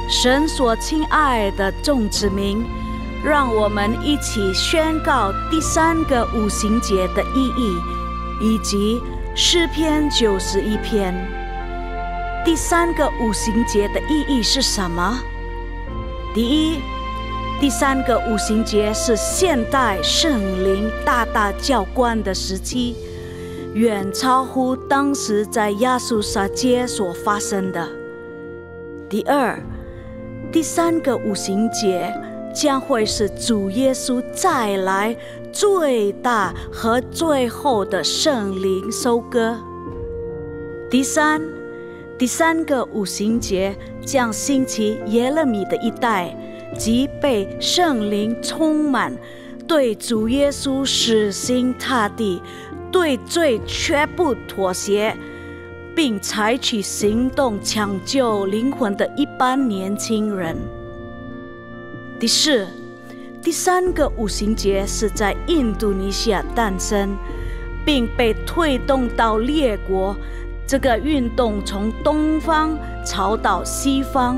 神所亲爱的众子民，让我们一起宣告第3个五旬节的意义，以及诗篇91篇。第3个五旬节的意义是什么？第一，第3个五旬节是现代圣灵大大浇灌的时期，远超乎当时在亚述撒街所发生的。第二，第3个五旬节将会是主耶稣再来最大和最后的圣灵收割。第三个五旬节将兴起耶勒米的一代，即被圣灵充满，对主耶稣死心塌地，对罪绝不妥协，并采取行动抢救灵魂的一般年轻人。第四，第3个五旬节是在印度尼西亚诞生，并被推动到列国。这个运动从东方朝到西方，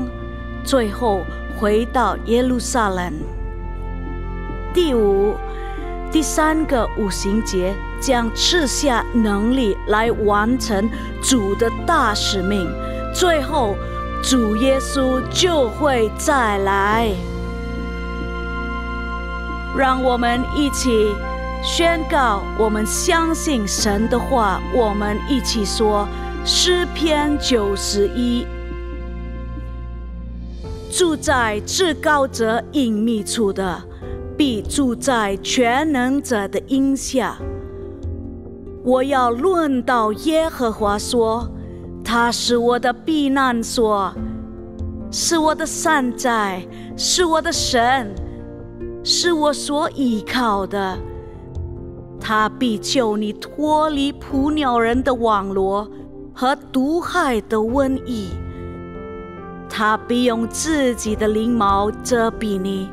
最后回到耶路撒冷。第五，第3个五旬节将赐下能力来完成主的大使命，最后主耶稣就会再来。让我们一起宣告，我们相信神的话。我们一起说诗篇91：住在至高者隐秘处的，必住在全能者的荫下。我要论到耶和华说，他是我的避难所，是我的山寨，是我的神，是我所依靠的。他必救你脱离捕鸟人的网罗和毒害的瘟疫。他必用自己的翎毛遮蔽你，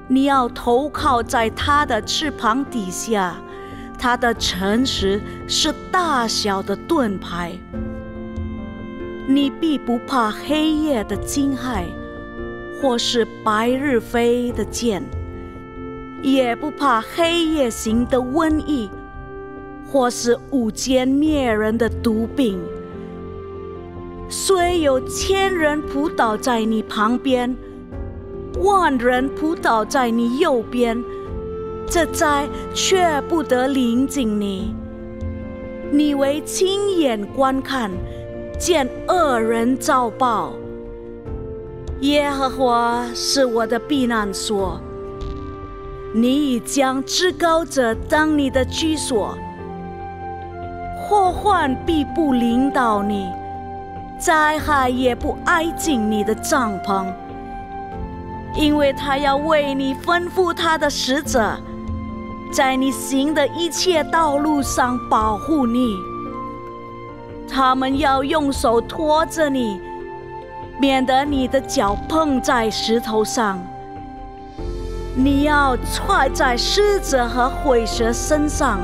你要投靠在他的翅膀底下。他的诚实是大小的盾牌。你必不怕黑夜的惊骇，或是白日飞的箭，也不怕黑夜行的瘟疫，或是午间灭人的毒病。虽有1000人扑倒在你旁边，10000人扑倒在你右边，这灾却不得临近你。你为亲眼观看，见恶人遭报。耶和华是我的避难所，你已将至高者当你的居所。祸患必不临到你，灾害也不挨近你的帐篷，因为他要为你吩咐他的使者，在你行的一切道路上保护你。他们要用手托着你，免得你的脚碰在石头上。你要踹在狮子和虺蛇身上，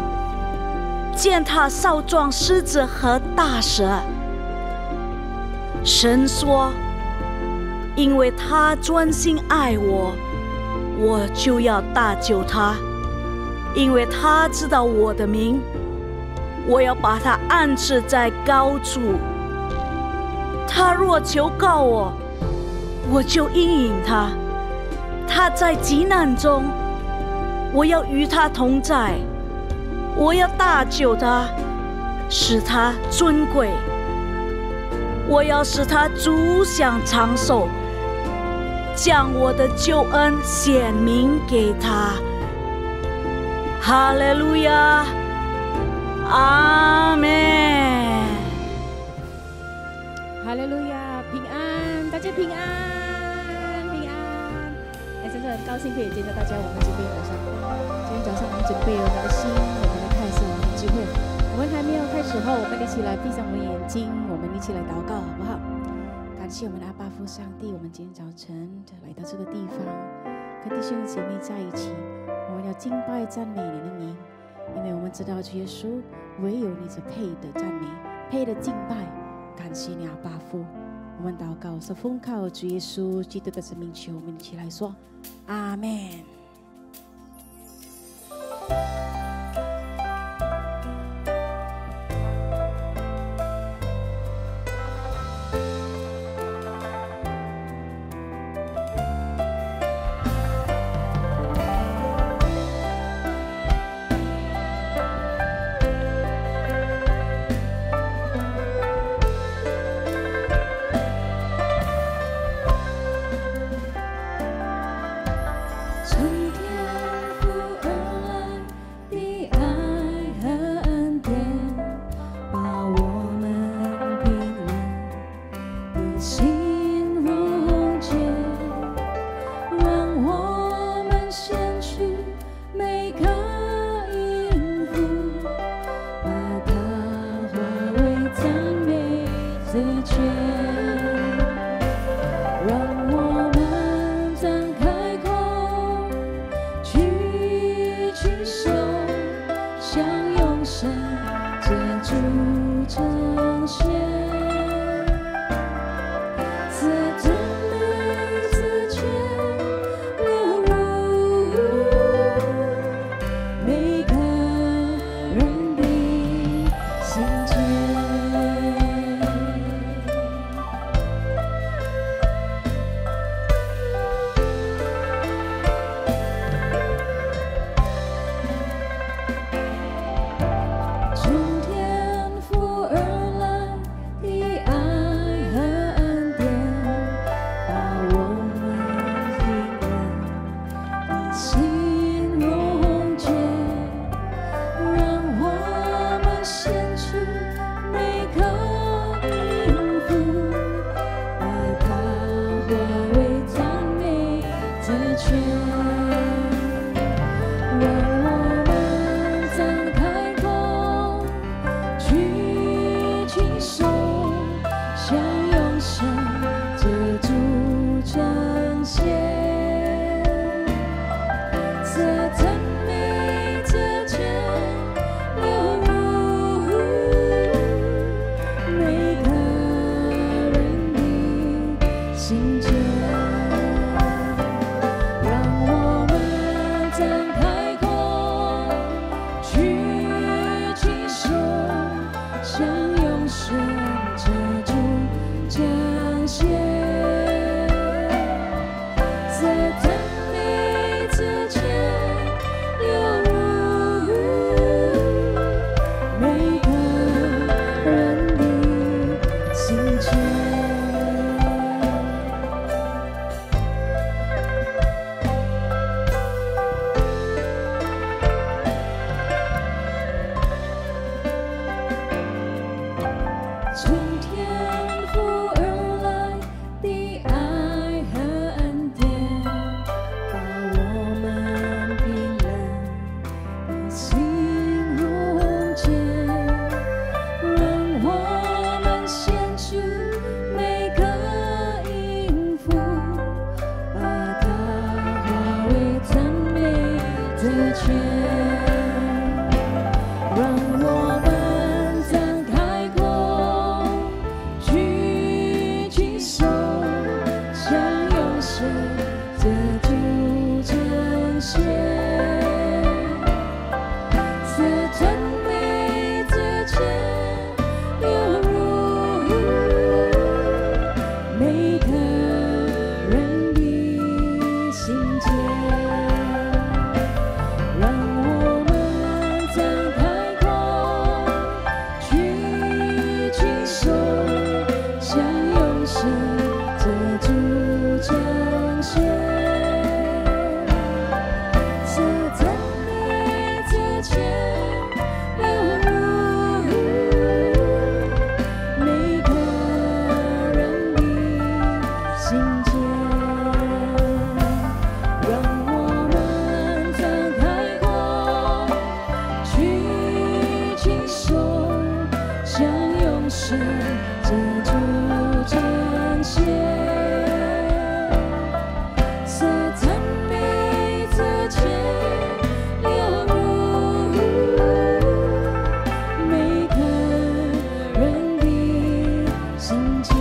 践踏少壮狮子和大蛇。神说，因为他专心爱我，我就要搭救他。因为他知道我的名，我要把他安置在高处。他若求告我，我就应允他。他在急难中，我要与他同在。我要搭救他，使他尊贵。我要使他足享长寿，将我的救恩显明给他。哈利路亚，阿们。哈利路亚，平安，大家平安，平安。真的很高兴可以见到大家。我们今天早上我们准备了我们的心，我们来看一下我们的聚会。我们还没有开始后，我们一起来闭上我们的眼睛，我们一起来祷告，好不好？感谢我们的阿爸父上帝，我们今天早晨来到这个地方，跟弟兄姐妹在一起，我们要敬拜赞美你的名，因为我们知道主耶稣唯有你是配的赞美，配的敬拜。感谢你阿爸父，我们祷告是奉靠主耶稣基督的生命求，我们一起来说阿们。心间。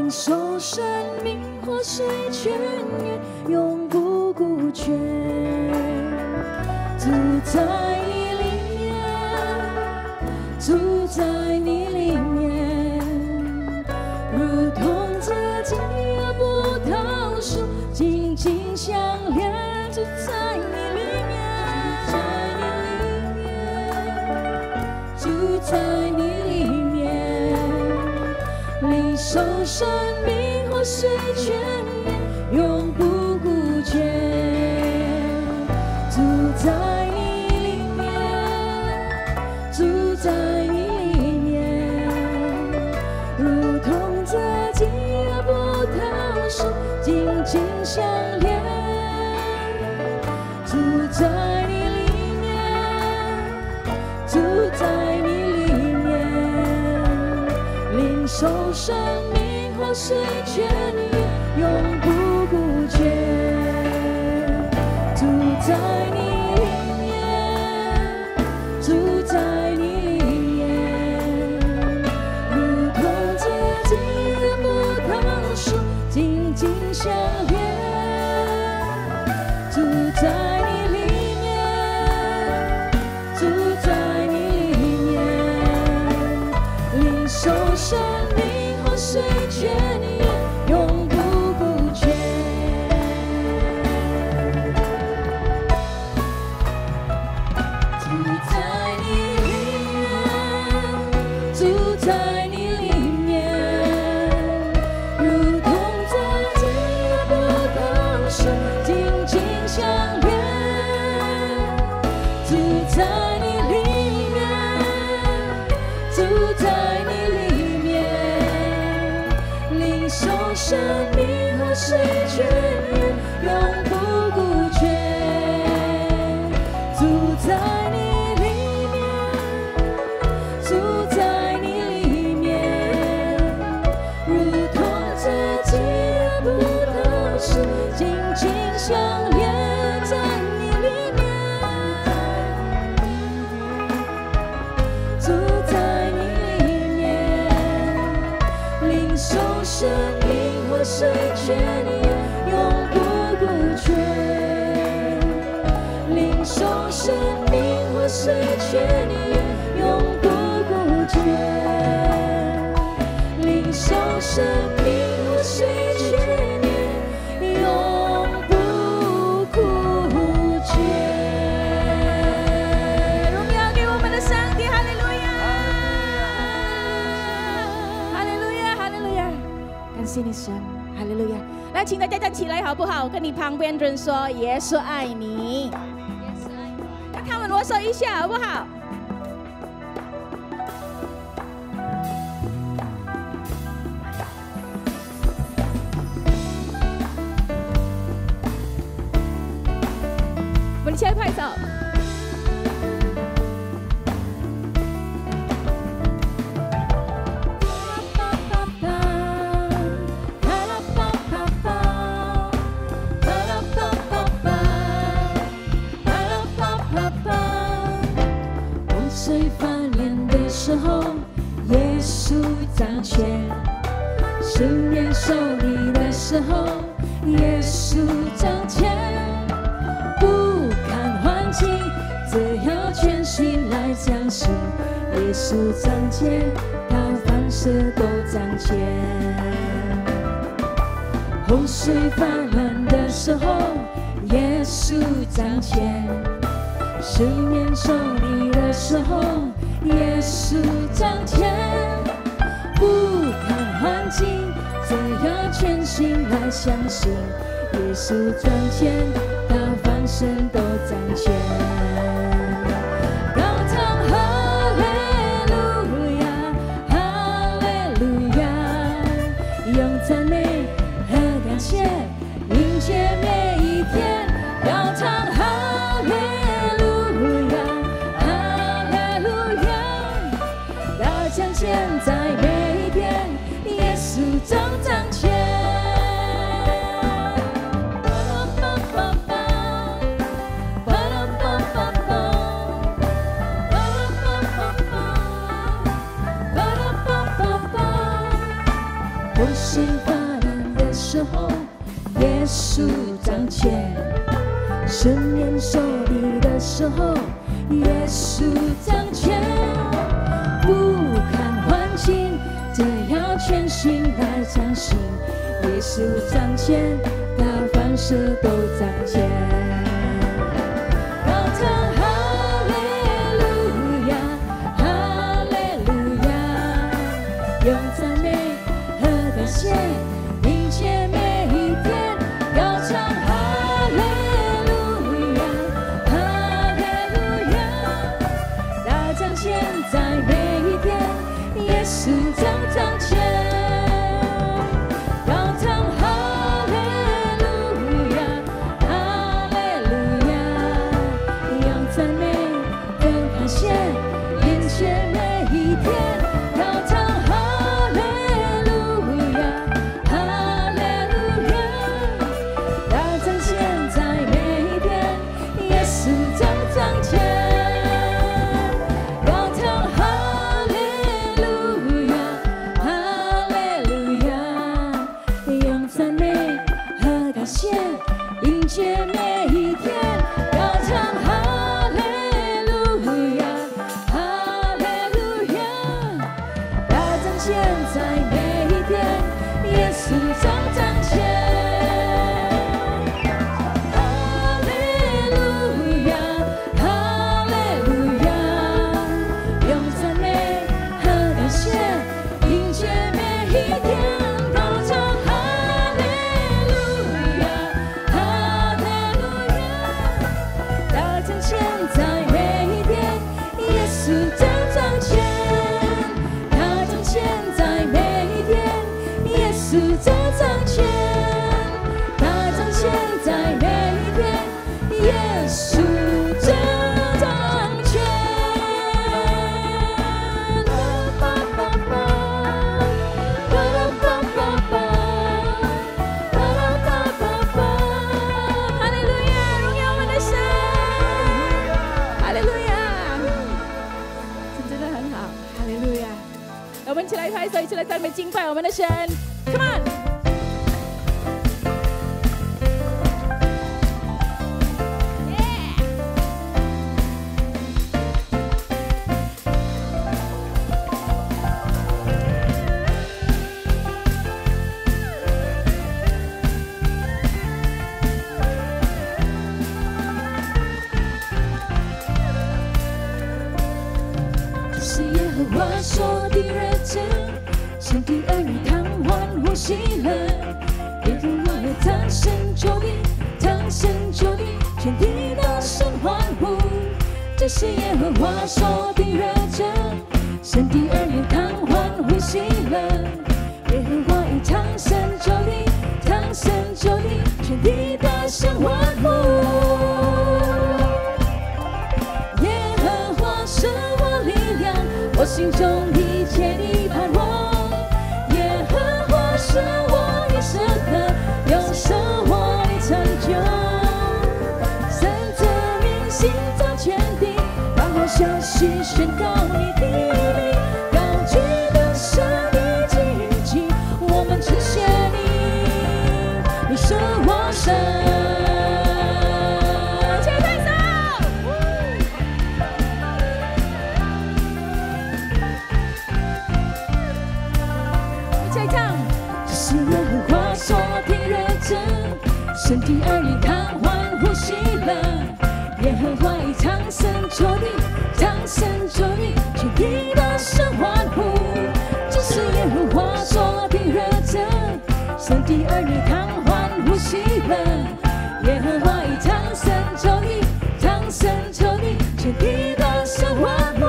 领受生命活水泉源，永不枯竭。住在你里面，住在你里面，如同这金叶葡萄树，紧紧相连。住在你里面，住在你里面，领受生命活水泉源，永不枯竭。住在你里面，住在你里面，如同这金叶葡萄树，紧紧相连。住在你里面，住在你里面，领受生命活水泉源，永不枯竭。住在你里面，住在你里面，如同这金叶葡萄树，紧紧相连。住在你里面，住在你里面，领受生命活水泉源，永不枯竭。住在你里面，住在你里面，如同这金叶葡萄树，紧紧相连。住在你里面，住在你里面，领受生命活水泉源，永不枯竭。住在你里面，住在你里面，如同这金叶葡萄树，紧紧相连在你里面。住在你里面，领受生命活水泉源，永不枯竭。领受生命活水泉源，永不枯竭。领受生命活水泉源，永不枯竭。荣耀给我们的上帝，哈利路亚，哈利路亚，哈利路亚，感谢你神，哈利路亚。来，请大家站起来好不好？跟你旁边的人说，耶稣爱你。跟他们握手一下好不好？我们一起来拍手。洪水翻脸的时候，耶稣掌权；失眠受力的时候，耶稣掌权。不看环境，只要全心来相信，耶稣掌权，他凡事都掌权。洪水泛滥的时候，耶稣掌权；失眠受力的时候，耶稣掌权。不看环境，只要全心来相信，耶稣掌权，他凡事都掌权。高唱哈利路亚，哈利路亚，用赞美和感谢迎接每一天。高唱哈利路亚，哈利路亚，大将现在每一天，耶稣掌权。巴拉巴巴巴，巴拉巴巴风声发亮的时候，耶稣掌权；圣灵受力的时候，耶稣掌权。不看环境，只要全心来相信，耶稣掌权，大凡事都掌权。高唱哈利路亚，哈利路亚，用赞美和感谢迎接每一天。高唱哈利路亚，哈利路亚，大掌权在每一天，耶稣掌权。高唱哈利路亚，哈利路亚，用赞美跟感谢迎接每一天。高唱哈利路亚，哈利路亚，大掌权在每一天，耶稣掌权。高唱哈利路亚，哈利路亚，用赞美和感谢迎接每一天。高唱哈利路亚，哈利路亚，大掌权在每一天，耶稣掌权。哈利路亚，哈利路亚，用赞美和感谢迎接每一天。高唱哈利路亚，哈利路亚，大掌权在每一天，耶稣掌权。大掌权在每一天，耶稣掌权。大掌权在每一天，耶稣掌权。哈利路亚，荣耀我们的神，哈利路亚，神真的很好，哈利路亚。我们一起来拍手，一起来赞美敬拜我们的神 ，Come on！这是耶和华说的日子，神的儿女堂欢呼喜乐。耶和华的堂神救你，堂神救你，全地的神欢呼。这是耶和华说的日子，神的儿女堂欢呼喜乐。耶和华以堂神救你，堂神救你，全地的神欢呼。耶和华是我力量，我心中一切的盼望。耶和华是我的神和永生我的成就。神证明心中全地，把好消息宣告你的名，高举的神的荆棘，我们只谢你，你是我神。是耶和华所的日子，神的儿女堂欢呼喜乐。耶和华以堂神救你，堂神救你，全地的神欢呼。这是耶和华所的日子，神的儿女堂欢呼喜乐。耶和华以堂神救你，堂神救你，全地的神欢呼。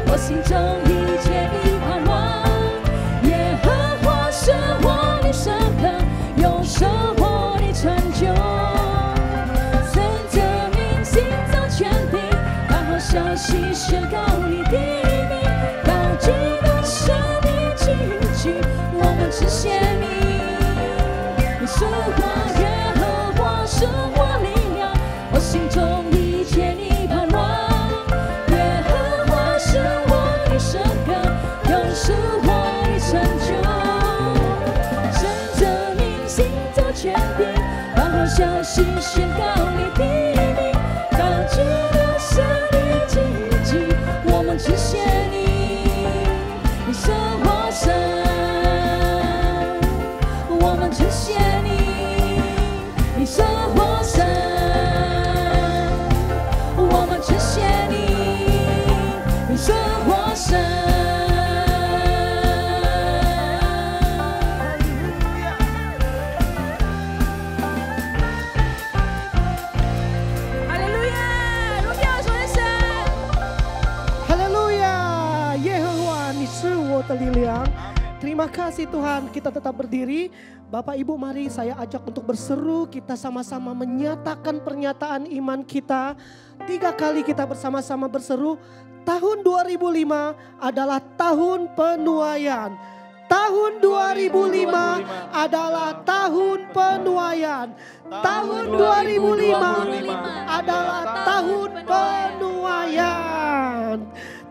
我心中一切的盼望，耶和华是我的神和永生我的成就。神证明心中全地，把好消息宣告你的名，高举的神的荆棘，我们只谢你，你是我耶和华是我力量，我心中一切的盼望。耶和华向心宣告你的名，高举了生命荆棘，我们只谢你，你是活神，我们只谢你，你是活神，我们只谢你，你是活神。的力量. Terima kasih Tuhan, kita tetap berdiri. Bapak Ibu mari saya ajak untuk berseru, kita sama-sama menyatakan pernyataan iman kita. 3 kali kita bersama-sama berseru. Tahun 2005 adalah tahun penuaian. Tahun 2005 adalah tahun penuaian. Tahun 2005 adalah tahun penuaian.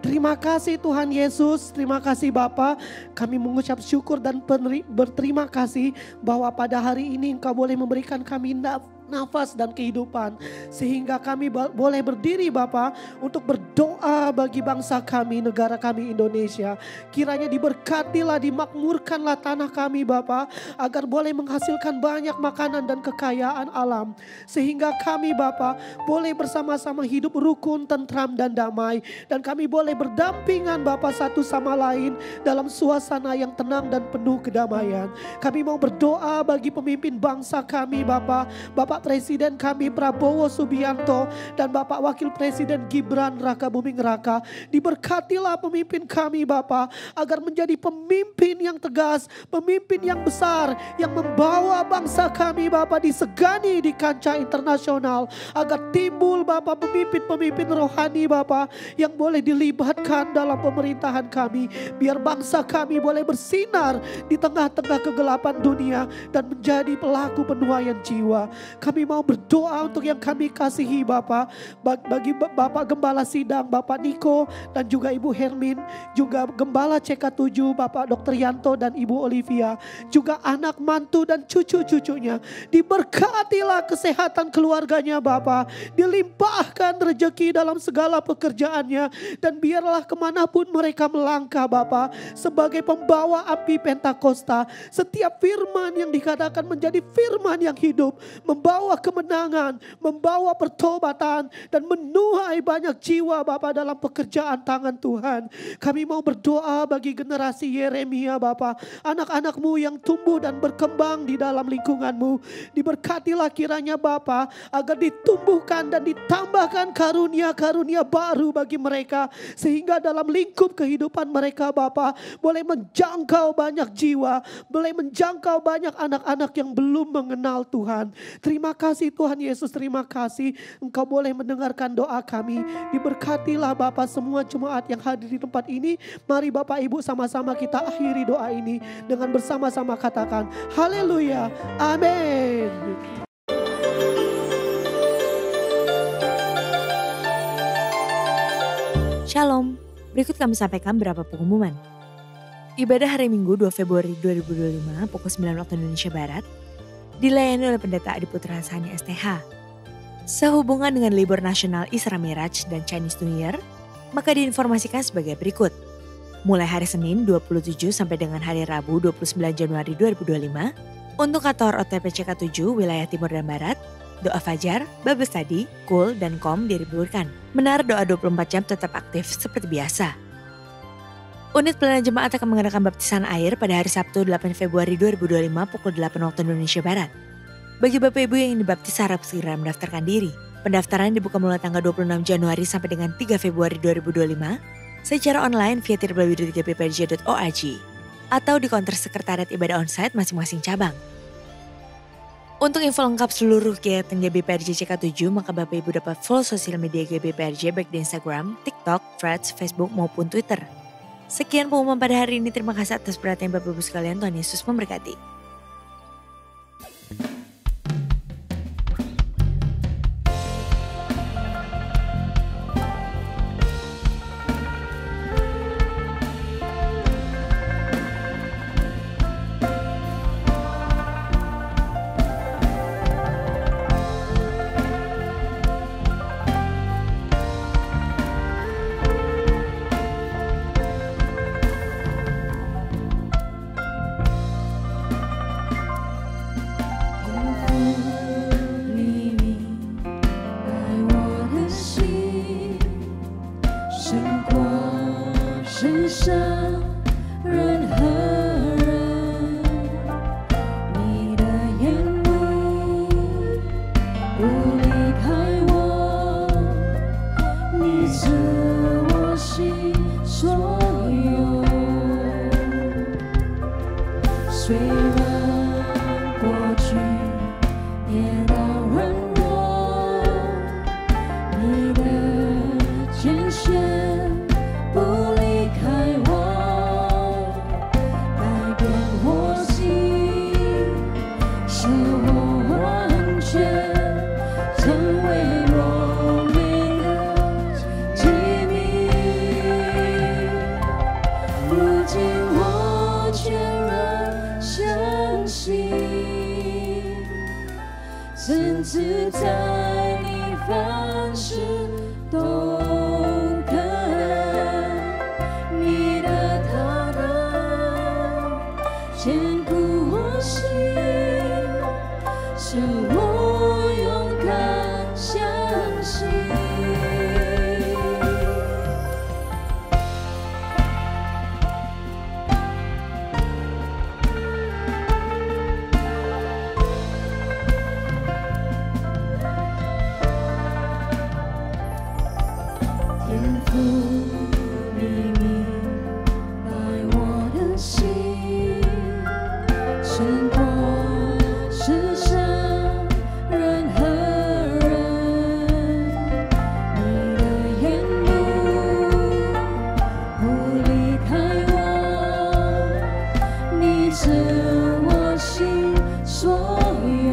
Terima kasih Tuhan Yesus, terima kasih Bapa. Kami mengucap syukur dan berterima kasih bahwa pada hari ini Engkau boleh memberikan kami nafas dan kehidupan. Sehingga kami boleh berdiri Bapa untuk berdoa bagi bangsa kami, negara kami Indonesia. Kiranya diberkatilah, dimakmurkanlah tanah kami Bapa, agar boleh menghasilkan banyak makanan dan kekayaan alam. Sehingga kami Bapa boleh bersama-sama hidup rukun, tentram dan damai. Dan kami boleh berdampingan Bapa satu sama lain dalam suasana yang tenang dan penuh kedamaian. Kami mau berdoa bagi pemimpin bangsa kami Bapa, Bapak Presiden kami Prabowo Subianto dan Bapak Wakil Presiden Gibran Raka Buming Raka. Diberkatilah pemimpin kami Bapa, agar menjadi pemimpin yang tegas, pemimpin yang besar, yang membawa bangsa kami Bapa disegani di kancah internasional. Agar timbul Bapa pemimpin-pemimpin rohani Bapa yang boleh dilibatkan dalam pemerintahan kami. Biar bangsa kami boleh bersinar di tengah-tengah kegelapan dunia dan menjadi pelaku penuaian jiwa. Kami mau berdoa untuk yang kami kasihi Bapa, bagi Bapak Gembala Sidang, Bapak Niko dan juga Ibu Hermin, juga Gembala CK7, Bapak Dr. Yanto dan Ibu Olivia, juga anak mantu dan cucu-cucunya. Diberkatilah kesehatan keluarganya Bapa, dilimpahkan rezeki dalam segala pekerjaannya, dan biarlah kemanapun mereka melangkah Bapa, sebagai pembawa api Pentakosta, setiap firman yang dikatakan menjadi firman yang hidup, membawa kemenangan, membawa pertobatan dan menuai banyak jiwa Bapa dalam pekerjaan tangan Tuhan. Kami mau berdoa bagi generasi Yeremia Bapa, anak-anakmu yang tumbuh dan berkembang di dalam lingkunganmu. Diberkatilah kiranya Bapa, agar ditumbuhkan dan ditambahkan karunia-karunia baru bagi mereka, sehingga dalam lingkup kehidupan mereka Bapa boleh menjangkau banyak jiwa, boleh menjangkau banyak anak-anak yang belum mengenal Tuhan. Terima kasih Tuhan Yesus, terima kasih Engkau boleh mendengarkan doa kami. Diberkatilah Bapa semua jemaat yang hadir di tempat ini. Mari Bapak Ibu sama-sama kita akhiri doa ini dengan bersama-sama katakan haleluya, amin. Shalom, berikut kami sampaikan beberapa pengumuman. Ibadah hari Minggu 2 Februari 2025 pukul 9 waktu Indonesia Barat dilayani oleh Pendeta Adi Putra Sani STH. Sehubungan dengan libur nasional Isra Miraj dan Chinese New Year, maka diinformasikan sebagai berikut. Mulai hari Senin 27 sampai dengan hari Rabu 29 Januari 2025, untuk kantor OTP CK7 wilayah Timur dan Barat, doa fajar, Bible study, KUL, dan KOM diliburkan. Menara doa 24 jam tetap aktif seperti biasa. Unit pelayanan jemaat akan mengadakan baptisan air pada hari Sabtu 8 Februari 2025 pukul 8 waktu Indonesia Barat. Bagi Bapak Ibu yang ingin dibaptis harap segera mendaftarkan diri. Pendaftaran dibuka mulai tanggal 26 Januari sampai dengan 3 Februari 2025 secara online via www.gbprj.org atau di konter sekretariat ibadah onsite masing-masing cabang. Untuk info lengkap seluruh kegiatan GBPRJ CK7, maka Bapak Ibu dapat follow sosial media GBPRJ baik di Instagram, TikTok, Threads, Facebook maupun Twitter. Sekian pengumuman pada hari ini. Terima kasih atas perhatian Bapak Ibu sekalian. Tuhan Yesus memberkati. 胜过世上任何人，你的眼目不离开我，你是我心所有。虽然过去跌倒软弱，你的拣选不离开我，改变我心，使我完全成为荣美的器皿。如今我全然相信，甚至在你凡事都可能，你的大能坚固我心，使我勇敢相信。天父你明白我的心，胜过世上任何人，你的眼目不离开我，你是我心所有。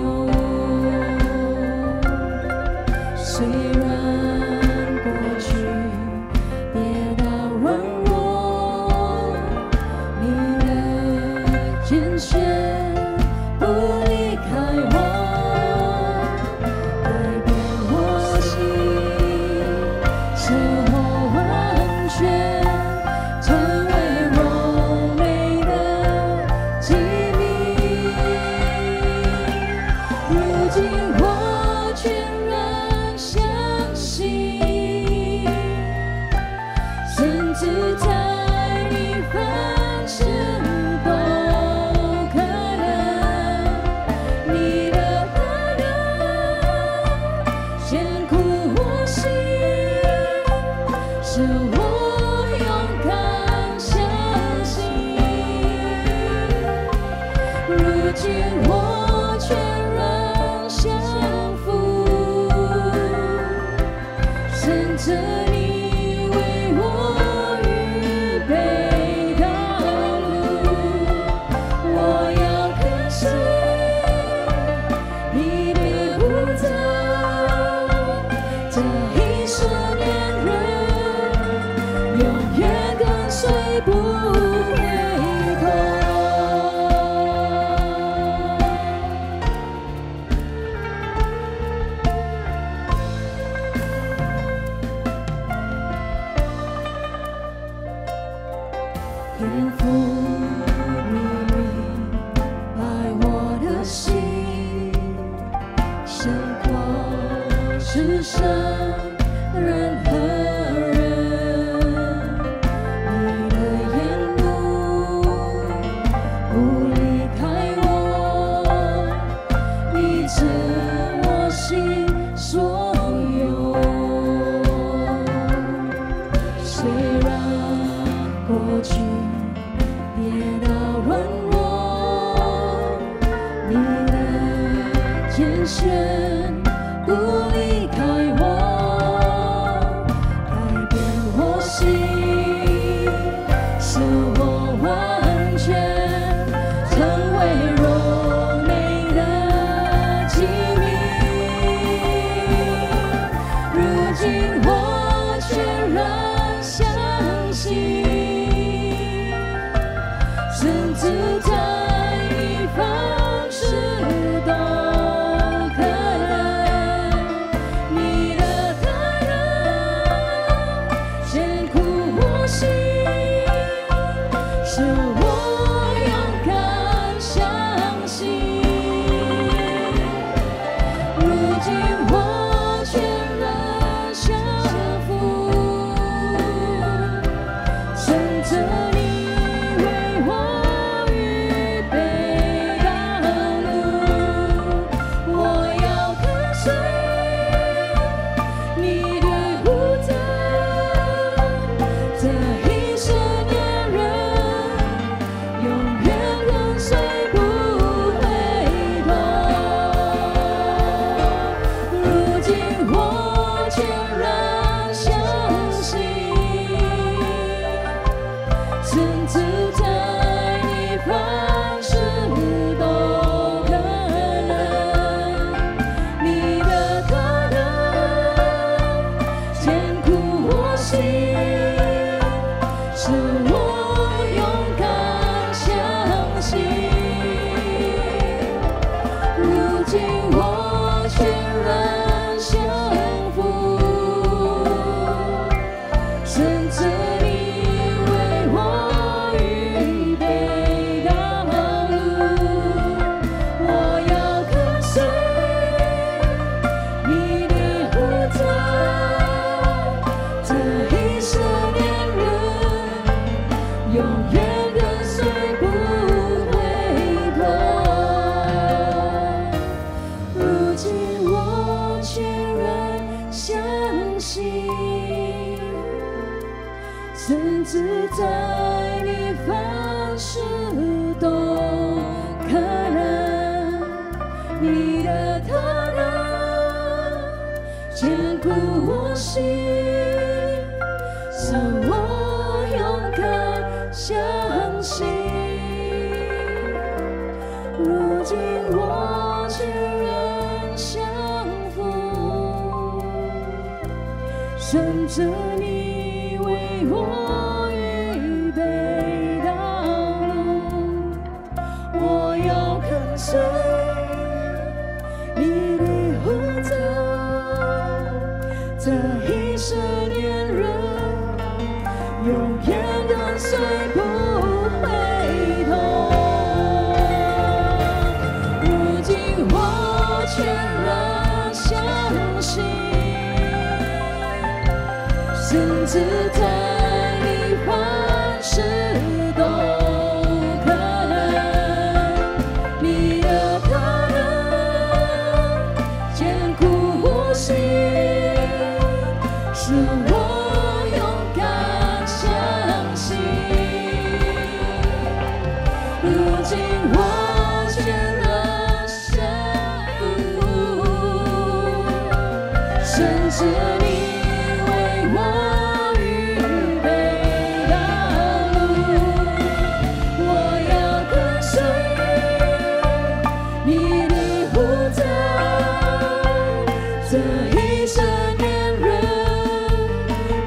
虽然过去跌倒软弱，你的拣选不离开我，改变我心，使我完全成为荣美的器皿。如今我全然相信，甚至在你凡事都可能，你的大能坚固我心，使我勇敢相信。如今我全然降服，甚至你为我预备道路，我要跟随你的步骤，这一生年人永远跟随不回头。天父你明白我的心，胜过世上任何人，你的眼目不离开我，你是我心所有。虽然过去跌倒软弱，你的拣选不离开我，改变我心，使我完全成为荣美的器皿。如今我全然相信，甚至在你凡事都可能，你的大能坚固我心，使我勇敢相信。如今我全然降服，顺着你为我预备道路，我要跟随你的呼召，这一生年人永远跟随不回头。如今我全然相信，甚至在你凡事都可能，你的大能坚固我心，使我勇敢相信。如今我全然降服，顺着你为我预备道路，我要跟随你的呼召，这一生年人永远跟随不回头。如今我全然相信，甚至在你凡事都可能，你的大能坚固我心，使我勇敢相信。如今我全然降服，顺着你为我预备道路，我要跟随你的呼召，这一生年人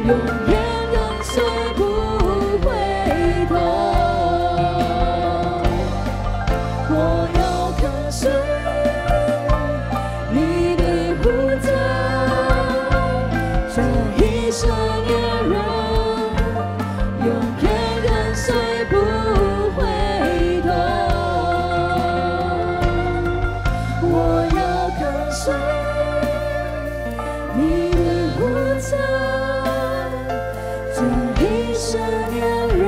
永远跟随不回头。我要跟随你的呼召，这一生年人永远跟随不回头。我要跟随你的呼召，这一生年人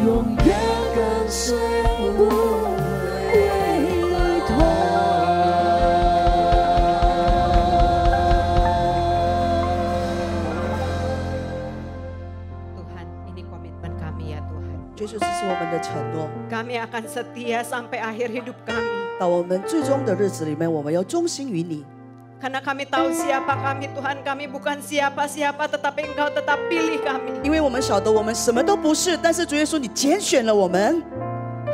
永远跟随不回头。Tuhan, ini komitmen kami ya Tuhan. 这就是我们的承诺。 Kami akan setia sampai akhir hidup kami. 到我们最终的日子里面，我们要忠心于你， Karena kami tahu siapa kami Tuhan, kami bukan siapa-siapa tetapi Engkau tetap pilih kami. 因为我们晓得我们什么都不是，但是主耶稣你拣选了我们。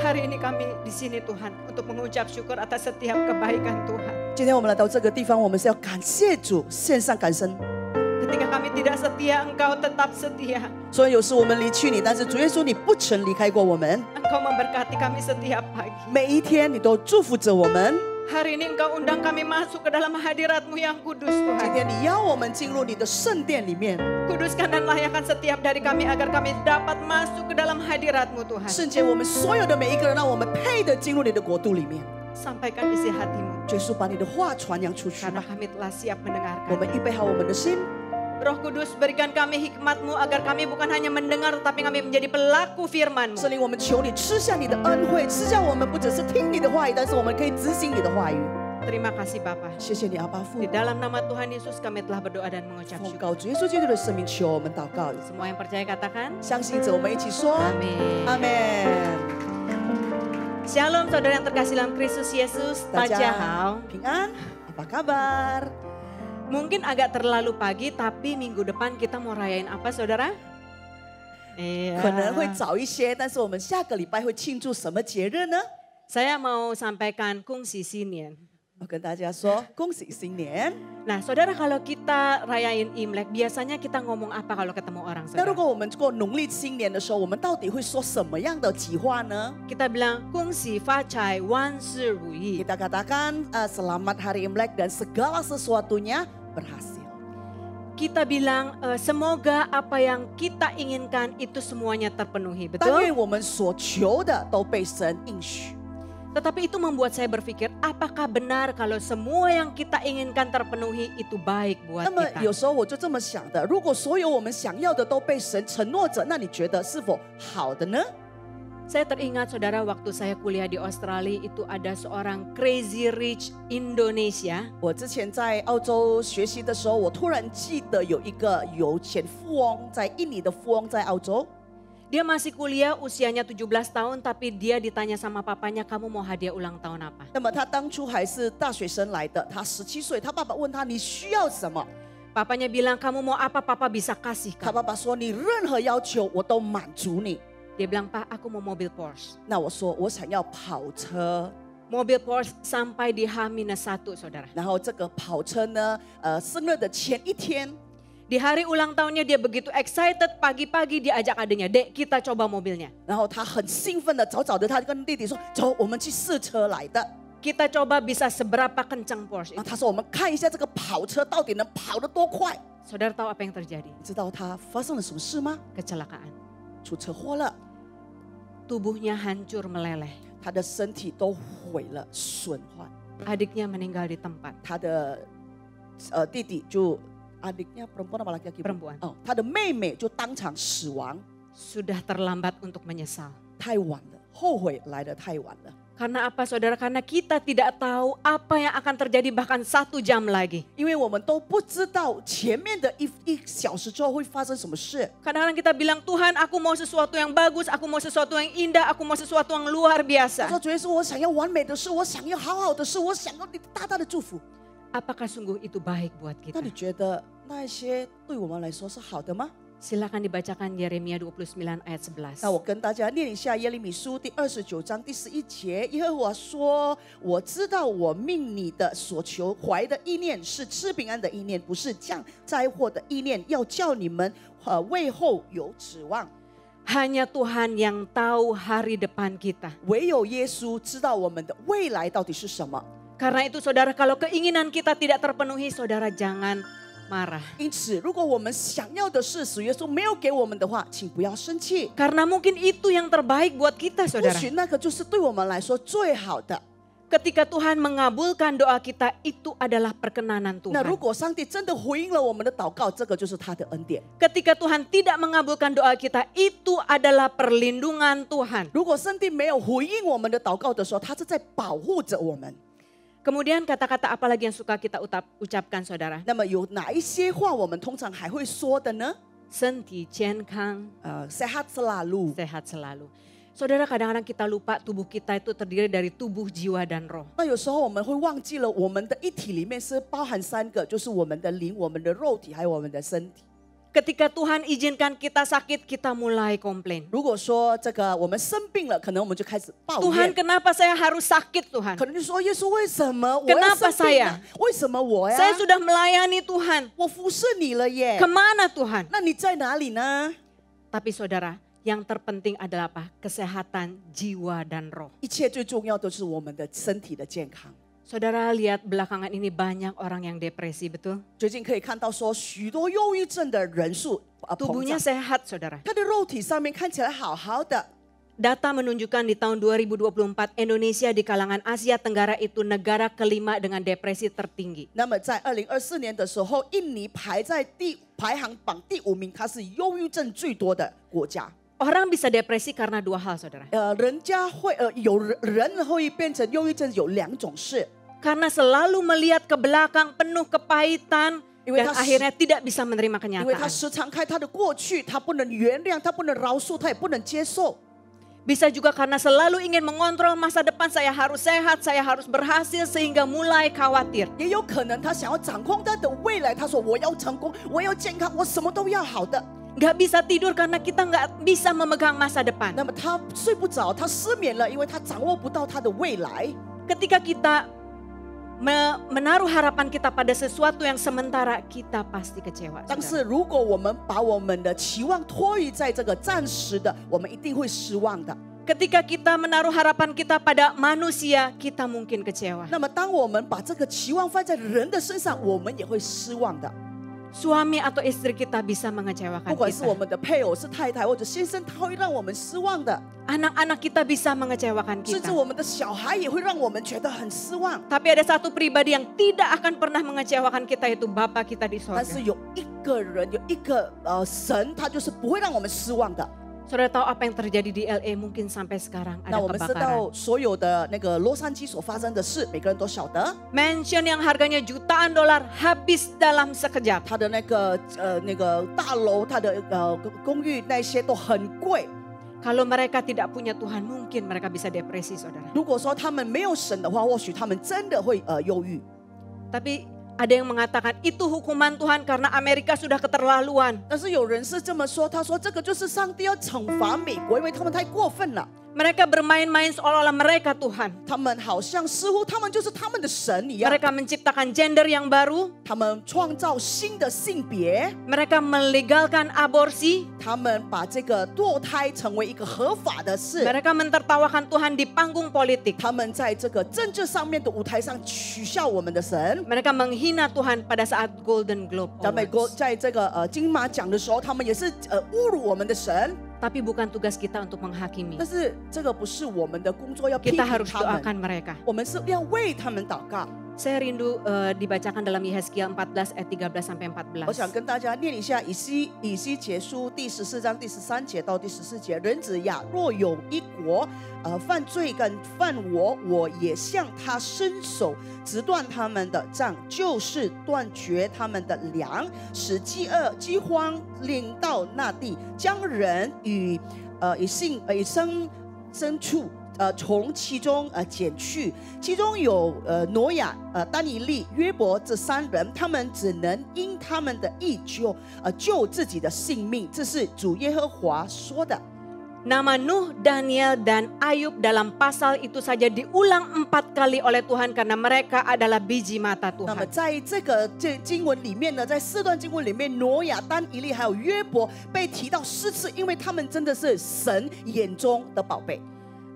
Hari ini kami di sini Tuhan untuk mengucap syukur atas setiap kebaikan Tuhan. 今天我们来到这个地方，我们是要感谢主，献上感恩。 Ketika kami tidak setia, Engkau tetap setia. 所以有时我们离去你，但是主耶稣你不曾离开过我们， Engkau memberkati kami setiap pagi. 每一天你都祝福着我们。 Hari ini Engkau undang kami masuk ke dalam hadirat-Mu yang kudus 今 Tuhan. 天你邀我们进入你的圣殿里面， Kuduskan dan layakan setiap dari kami agar kami dapat masuk ke dalam hadirat-Mu Tuhan. 圣洁我们所有的每一个人，让我们配得进入你的国度里面。 Sampaikan isi hati-Mu. 主耶稣把你的话传扬出去 Karena 吧， kami telah siap 我 mendengarkan. 们预备好我们的心。 Roh Kudus berikan kami hikmat-Mu agar kami bukan hanya mendengar tetapi kami menjadi pelaku firman-Mu. 圣灵，我们求你吃下你的恩惠，吃下我们不只是听你的话语，但是我们可以执行你的话语。 Terima kasih Bapa. 谢谢你，阿爸父 Di。dalam nama Tuhan Yesus kami telah berdoa dan mengucap 奉 syukur. 告主耶稣基督的生命，求我们祷告。 Semua yang percaya katakan. 相信着，我们一起说 Amin. 阿门。 Shalom saudara yang terkasih dalam Kristus Yesus. 大 Tajahau. 家平安，apa kabar？ Mungkin agak terlalu pagi tapi minggu depan kita mau rayain apa saudara? 可能会早一些，但是我们下个礼拜会庆祝什么节日呢？ Saya mau sampaikan kongsi sinian. 我跟大家说，恭喜新年。 Nah saudara kalau kita rayain Imlek biasanya kita ngomong apa kalau ketemu orang 那如 saudara? 果我们过农历新年的时候，我们到底会说什么样的吉话呢？ Kita bilang kongsi facai wan si rui. Kita katakan selamat hari Imlek dan segala sesuatunya berhasil. kita bilang semoga apa yang kita inginkan itu semuanya terpenuhi, 但愿 betul? 我们所求的都被神应许。 Tetapi itu membuat saya berpikir, apakah benar kalau semua yang kita inginkan terpenuhi itu baik buat 那么 kita? 有时候我就这么想的，如果所有我们想要的都被神承诺着，那你觉得是否好的呢？ Saya teringat saudara waktu saya kuliah di Australia itu ada seorang crazy rich Indonesia. 我之前在澳洲学习的时候，我突然记得有一个有钱富翁，在印尼的富翁在澳洲。 Dia masih kuliah usianya 17 tahun tapi dia ditanya sama papanya, kamu mau hadiah ulang tahun apa? 那么他当初还是大学生来的，他17岁，他爸爸问他你需要什么？ Papanya bilang, kamu mau apa papa bisa kasih 他 kamu. 爸爸说你任何要求我都满足你。 Dia bilang, Pak aku mau mobil Porsche. 那我说我想要跑车， Mobil Porsche sampai di H-1 saudara. 然后这个跑车呢，生日的前一天， Di hari ulang tahunnya dia begitu excited, pagi-pagi dia ajak adiknya, Dek kita coba mobilnya. 然后他很兴奋的早早的他就跟弟弟说，走，我们去试车来的。 Kita coba bisa seberapa kencang Porsche 然后 itu. 他说我们看一下这个跑车到底能跑得多快。 Saudara tahu apa yang terjadi? 你知道他发生了什么事吗？ Kecelakaan. 出车祸了， Tubuhnya hancur meleleh. 他的身体都毁了，损坏。 Adiknya meninggal di tempat. 他的弟弟就adiknya perempuan apa laki-laki? Perempuan. 哦，他的妹妹就当场死亡， Sudah terlambat untuk menyesal. 太晚了，后悔来得太晚了。 Karena apa saudara? Karena kita tidak tahu apa yang akan terjadi bahkan 1 jam lagi. 因为我们都不知道前面的一小时之后会发生什么事。 Kadang-kadang kita bilang, Tuhan aku mau sesuatu yang bagus, aku mau sesuatu yang indah, aku mau sesuatu yang luar 他 biasa. 说：“主耶稣，我想要完美的事，我想要好好的事，我想要你大大的祝福。 Apakah sungguh itu baik buat ” 那 kita? 你觉得那一些对我们来说是好的吗？ Silakan dibacakan Yeremia 29 ayat 那我 11. 跟大家念一下耶利米书第29章第11节，耶和华说：“我知道我命你的所求怀的意念是赐平安的意念，不是降灾祸的意念，要叫你们为后有指望。 Hanya Tuhan yang tahu hari depan kita. 唯有耶稣知道我们的未来到底是什么。 Karena itu saudara, kalau keinginan kita tidak terpenuhi, saudara jangan marah. 因此，如果我们想要的是主耶稣没有给我们的话，请不要生气。 Karena mungkin itu yang terbaik buat kita 或 saudara. 许那个就是对我们来说最好的。 Ketika Tuhan mengabulkan doa kita, itu adalah perkenanan 那 Tuhan. 如果上帝真的回应了我们的祷告，这个就是他的恩典。 Ketika Tuhan tidak mengabulkan doa kita, itu adalah perlindungan Tuhan. 如果上帝没有回应我们的祷告的时候，他是在保护着我们。 Kemudian kata-kata apa lagi yang suka kita ucapkan saudara? 那么有哪一些话我们通常还会说的呢？ Senti健康, sehat selalu。 sehat selalu. Saudara, kadang-kadang kita lupa tubuh kita itu terdiri dari tubuh, jiwa, dan roh. 那有时候我们会忘记了，我们的一体里面是包含3个，就是我们的灵、我们的肉体，还有我们的身体。 Ketika Tuhan izinkan kita sakit, kita mulai komplain. 如果说这个我们生病了，可能我们就开始抱 Tuhan, 怨， kenapa saya harus sakit Tuhan? 可能就说耶稣为什么我要 Kenapa 生病啊 saya？ 为什么我呀？ Saya sudah melayani Tuhan. 我服侍你了耶， Kemana Tuhan? 那你在哪里呢？ Tapi saudara, yang terpenting adalah apa? Kesehatan jiwa dan roh. 一切最重要的是我们的身体的健康。 Saudara lihat belakangan ini banyak orang yang depresi, betul? 最近可以看到说，许多忧郁症的人数膨 Tubuhnya 胀， sehat saudara. 他的肉体上面看起来好好的。 Data menunjukkan di tahun 2024 Indonesia di kalangan Asia Tenggara itu negara kelima dengan depresi tertinggi. 那么在2024年的时候，印尼排行榜第5名，它是忧郁症最多的国家。 Orang bisa depresi karena 2 hal saudara. 人家会有人会变成忧郁症有2种事， Karena selalu melihat ke belakang penuh kepahitan dan akhirnya tidak bisa menerima 因为他 kenyataan. 时常看他的过去，他不能原谅，他不能饶恕，他也不能接受。 Bisa juga karena selalu ingin mengontrol masa depan, saya harus sehat, saya harus berhasil sehingga mulai khawatir. 也有可能他想要掌控他的未来，他说我要成功，我要健康，我什么都要好的。 Gak bisa tidur karena kita gak bisa memegang masa depan. 那么他睡不着，他失眠了，因为他掌握不到他的未来。 Ketika kita menaruh harapan kita pada sesuatu yang sementara, kita pasti kecewa. 但 saudara. 是如果我们把我们的期望托于在这个暂时的，我们一定会失望的。 Ketika kita menaruh harapan kita pada manusia, kita mungkin kecewa. 那么当我们把这个期望放在人的身上，我们也会失望的。suami atau istri kita bisa mengecewakan 不管是我 kita. 们的配偶是太太或者先生，他会让我们失望的， Anak-anak kita bisa mengecewakan 甚至 kita. 我们的小孩也会让我们觉得很失望。 Tapi ada satu pribadi yang tidak akan pernah mengecewakan kita, itu Bapa kita di 但 sorga. 是有一个人，有一个神，他就是不会让我们失望的。 Saudara tahu apa yang terjadi di LA mungkin sampai sekarang 那 ada 我们知 kebakaran. 道所有的那个洛杉矶所发生的事，每个人都晓得。 Mansion yang harganya jutaan dolar habis dalam sekejap. 他的那个大楼，他的公寓那些都很贵。 Kalau mereka tidak punya Tuhan, mungkin mereka bisa depresi, saudara. 如果说他们没有神的话，或许他们真的会忧郁。 Tapi ada yang mengatakan itu hukuman Tuhan karena Amerika sudah keterlaluan. 但是有人是这么说，他说这个就是上帝要惩罚美国，因为他们太过分了。 Mereka bermain-main seolah-olah mereka Tuhan. 他们好像似乎他们就是他们的神一样。 Mereka menciptakan gender yang baru. 他们创造新的性别， Mereka melegalkan aborsi. 他们把这个堕胎成为一个合法的事。 Mereka mentertawakan Tuhan di panggung politik. 他们在这个政治上面的舞台上取笑我们的神。 Mereka menghina Tuhan pada saat Golden Globe 在美国， Awards. 在这个金马奖的时候，他们也是侮辱我们的神。 Tapi bukan tugas kita untuk menghakimi. 但是这个不是我们的工作，要批 Kita 评 harus 他们， doakan mereka. 我们是要为他们祷告。 Saya rindu dibacakan dalam Yehezkiel 14 ayat 13 sampai 我想 14. 跟大家念一下以西结书第14章第13节到第14节。人子呀，若有一国犯罪跟犯我也向他伸手，直断他们的杖，就是断绝他们的粮，使饥荒临到那地，将人与牲畜从其中剪去，其中有挪亚、但以利、约伯这3人，他们只能因他们的义救自己的性命，这是主耶和华说的。 Nama Nuh, Daniel, dan Ayub dalam pasal itu saja diulang 4 kali oleh Tuhan karena mereka adalah biji mata 那么 Tuhan. 在这经文里面呢，在4段经文里面，挪亚、但以利还有约伯被提到4次，因为他们真的是神眼中的宝贝。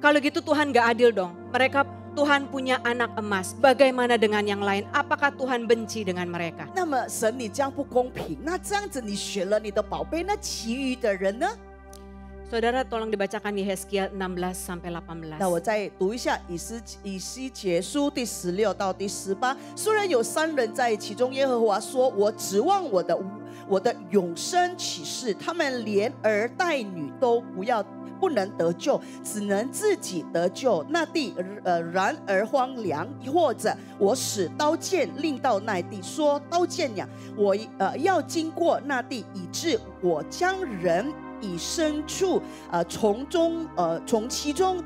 Kalau gitu Tuhan gak adil dong. Mereka Tuhan punya anak emas. Bagaimana dengan yang lain? Apakah Tuhan benci dengan mereka? 那么神你这样不公平，那这样子你选了你的宝贝，那其余的人呢？ Saudara tolong dibacakan Yehezkiel 16 sampai 那我 18. 再读一下以西结书第16到第18。虽然有3人在其中，耶和华说：“我指望我的永生启示，他们连儿带女都不能得救，只能自己得救。那地然而荒凉，或者我使刀剑令到那地，说刀剑呀，我要经过那地，以致我将人。” 以牲畜从其中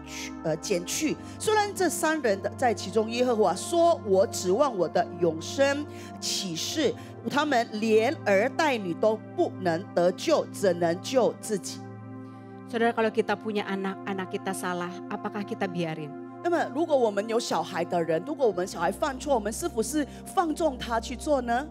剪去。虽然这3人在其中，耶和华说：“我指望我的永生启示，他们连儿带女都不能得救，只能救自己。” Saudara kalau kita punya anak kita salah, apakah kita biarin? 那么，如果我们有小孩的人，如果我们小孩犯错，我们是不是放纵他去做呢？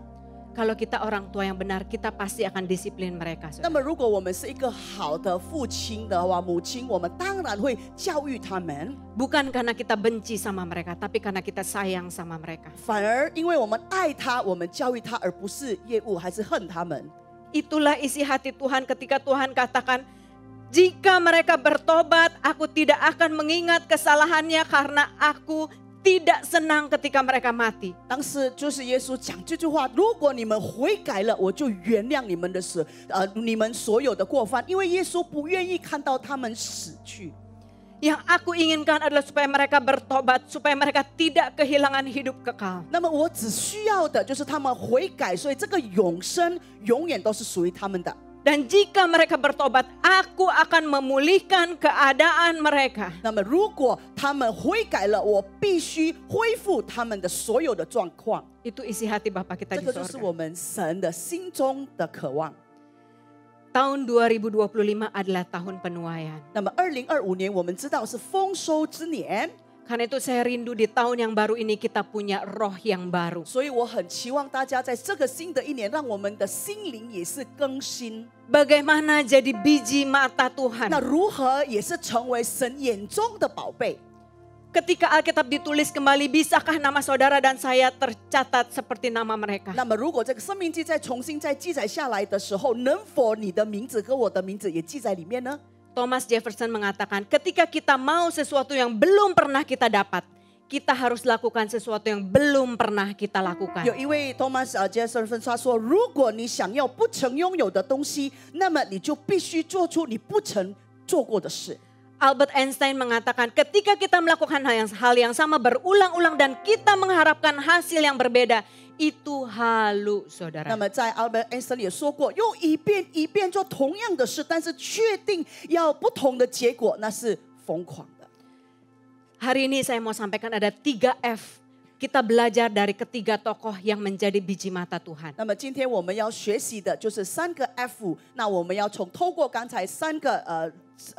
Kalau kita orang tua yang benar, kita pasti akan disiplin mereka. 那么，如果我们是一个好的父亲的话，母亲，我们当然会教育他们。 Bukan karena kita benci sama mereka, tapi karena kita sayang sama mereka. 反而因为我们爱他，我们教育他，而不是厌恶还是恨他们。 Itulah isi hati Tuhan ketika Tuhan katakan, jika mereka bertobat, aku tidak akan mengingat kesalahannya karena aku tidak senang ketika mereka mati. 当时就是耶稣讲这句话：如果你们悔改了，我就原谅你们的你们所有的过犯，因为耶稣不愿意看到他们死去。 Yang aku inginkan adalah supaya mereka bertobat, supaya mereka tidak kehilangan hidup kekal. 那么我只需要的就是他们悔改，所以这个永生永远都是属于他们的。 Dan jika mereka bertobat, aku akan memulihkan keadaan mereka. 那么如果他们悔改了，我必须恢复他们的所有的状况。 Itu isi hati Bapa kita 这 di 个就是 sorga. 我们神的心中的渴望。 Tahun 2025 adalah tahun penuaian. 那么2025年我们知道是丰收之年， Karena itu saya rindu di tahun yang baru ini kita punya roh yang baru. 所以我很期望大家在这个新的一年，让我们的心灵也是更新。 Bagaimana jadi biji mata 那 Tuhan? 如何也是成为神眼中的宝贝？ Ketika Alkitab ditulis kembali, bisakah nama saudara dan saya tercatat seperti nama mereka? 那么如果这个生命记再重新再记载下来的时候，能否你的名字和我的名字也记在里面呢？ Thomas Jefferson mengatakan, ketika kita mau sesuatu yang belum pernah kita dapat, kita harus lakukan sesuatu yang belum pernah kita lakukan. 有一位 Thomas Jefferson 他说，如果你想要不曾拥有的东西，那么你就必须做出你不曾做过的事。 Albert Einstein mengatakan, ketika kita melakukan hal yang sama berulang-ulang dan kita mengharapkan hasil yang berbeda, itu halu, 那 saudara. 么在 Albert Einstein 也说过，用一遍一遍做同样的事，但是确定要不同的结果，那是疯狂的。 Hari ini saya mau sampaikan ada 3 F. Kita belajar dari ketiga tokoh yang menjadi biji mata Tuhan. 那么今天我们要学习的就是3个 F， 那我们要透过刚才3个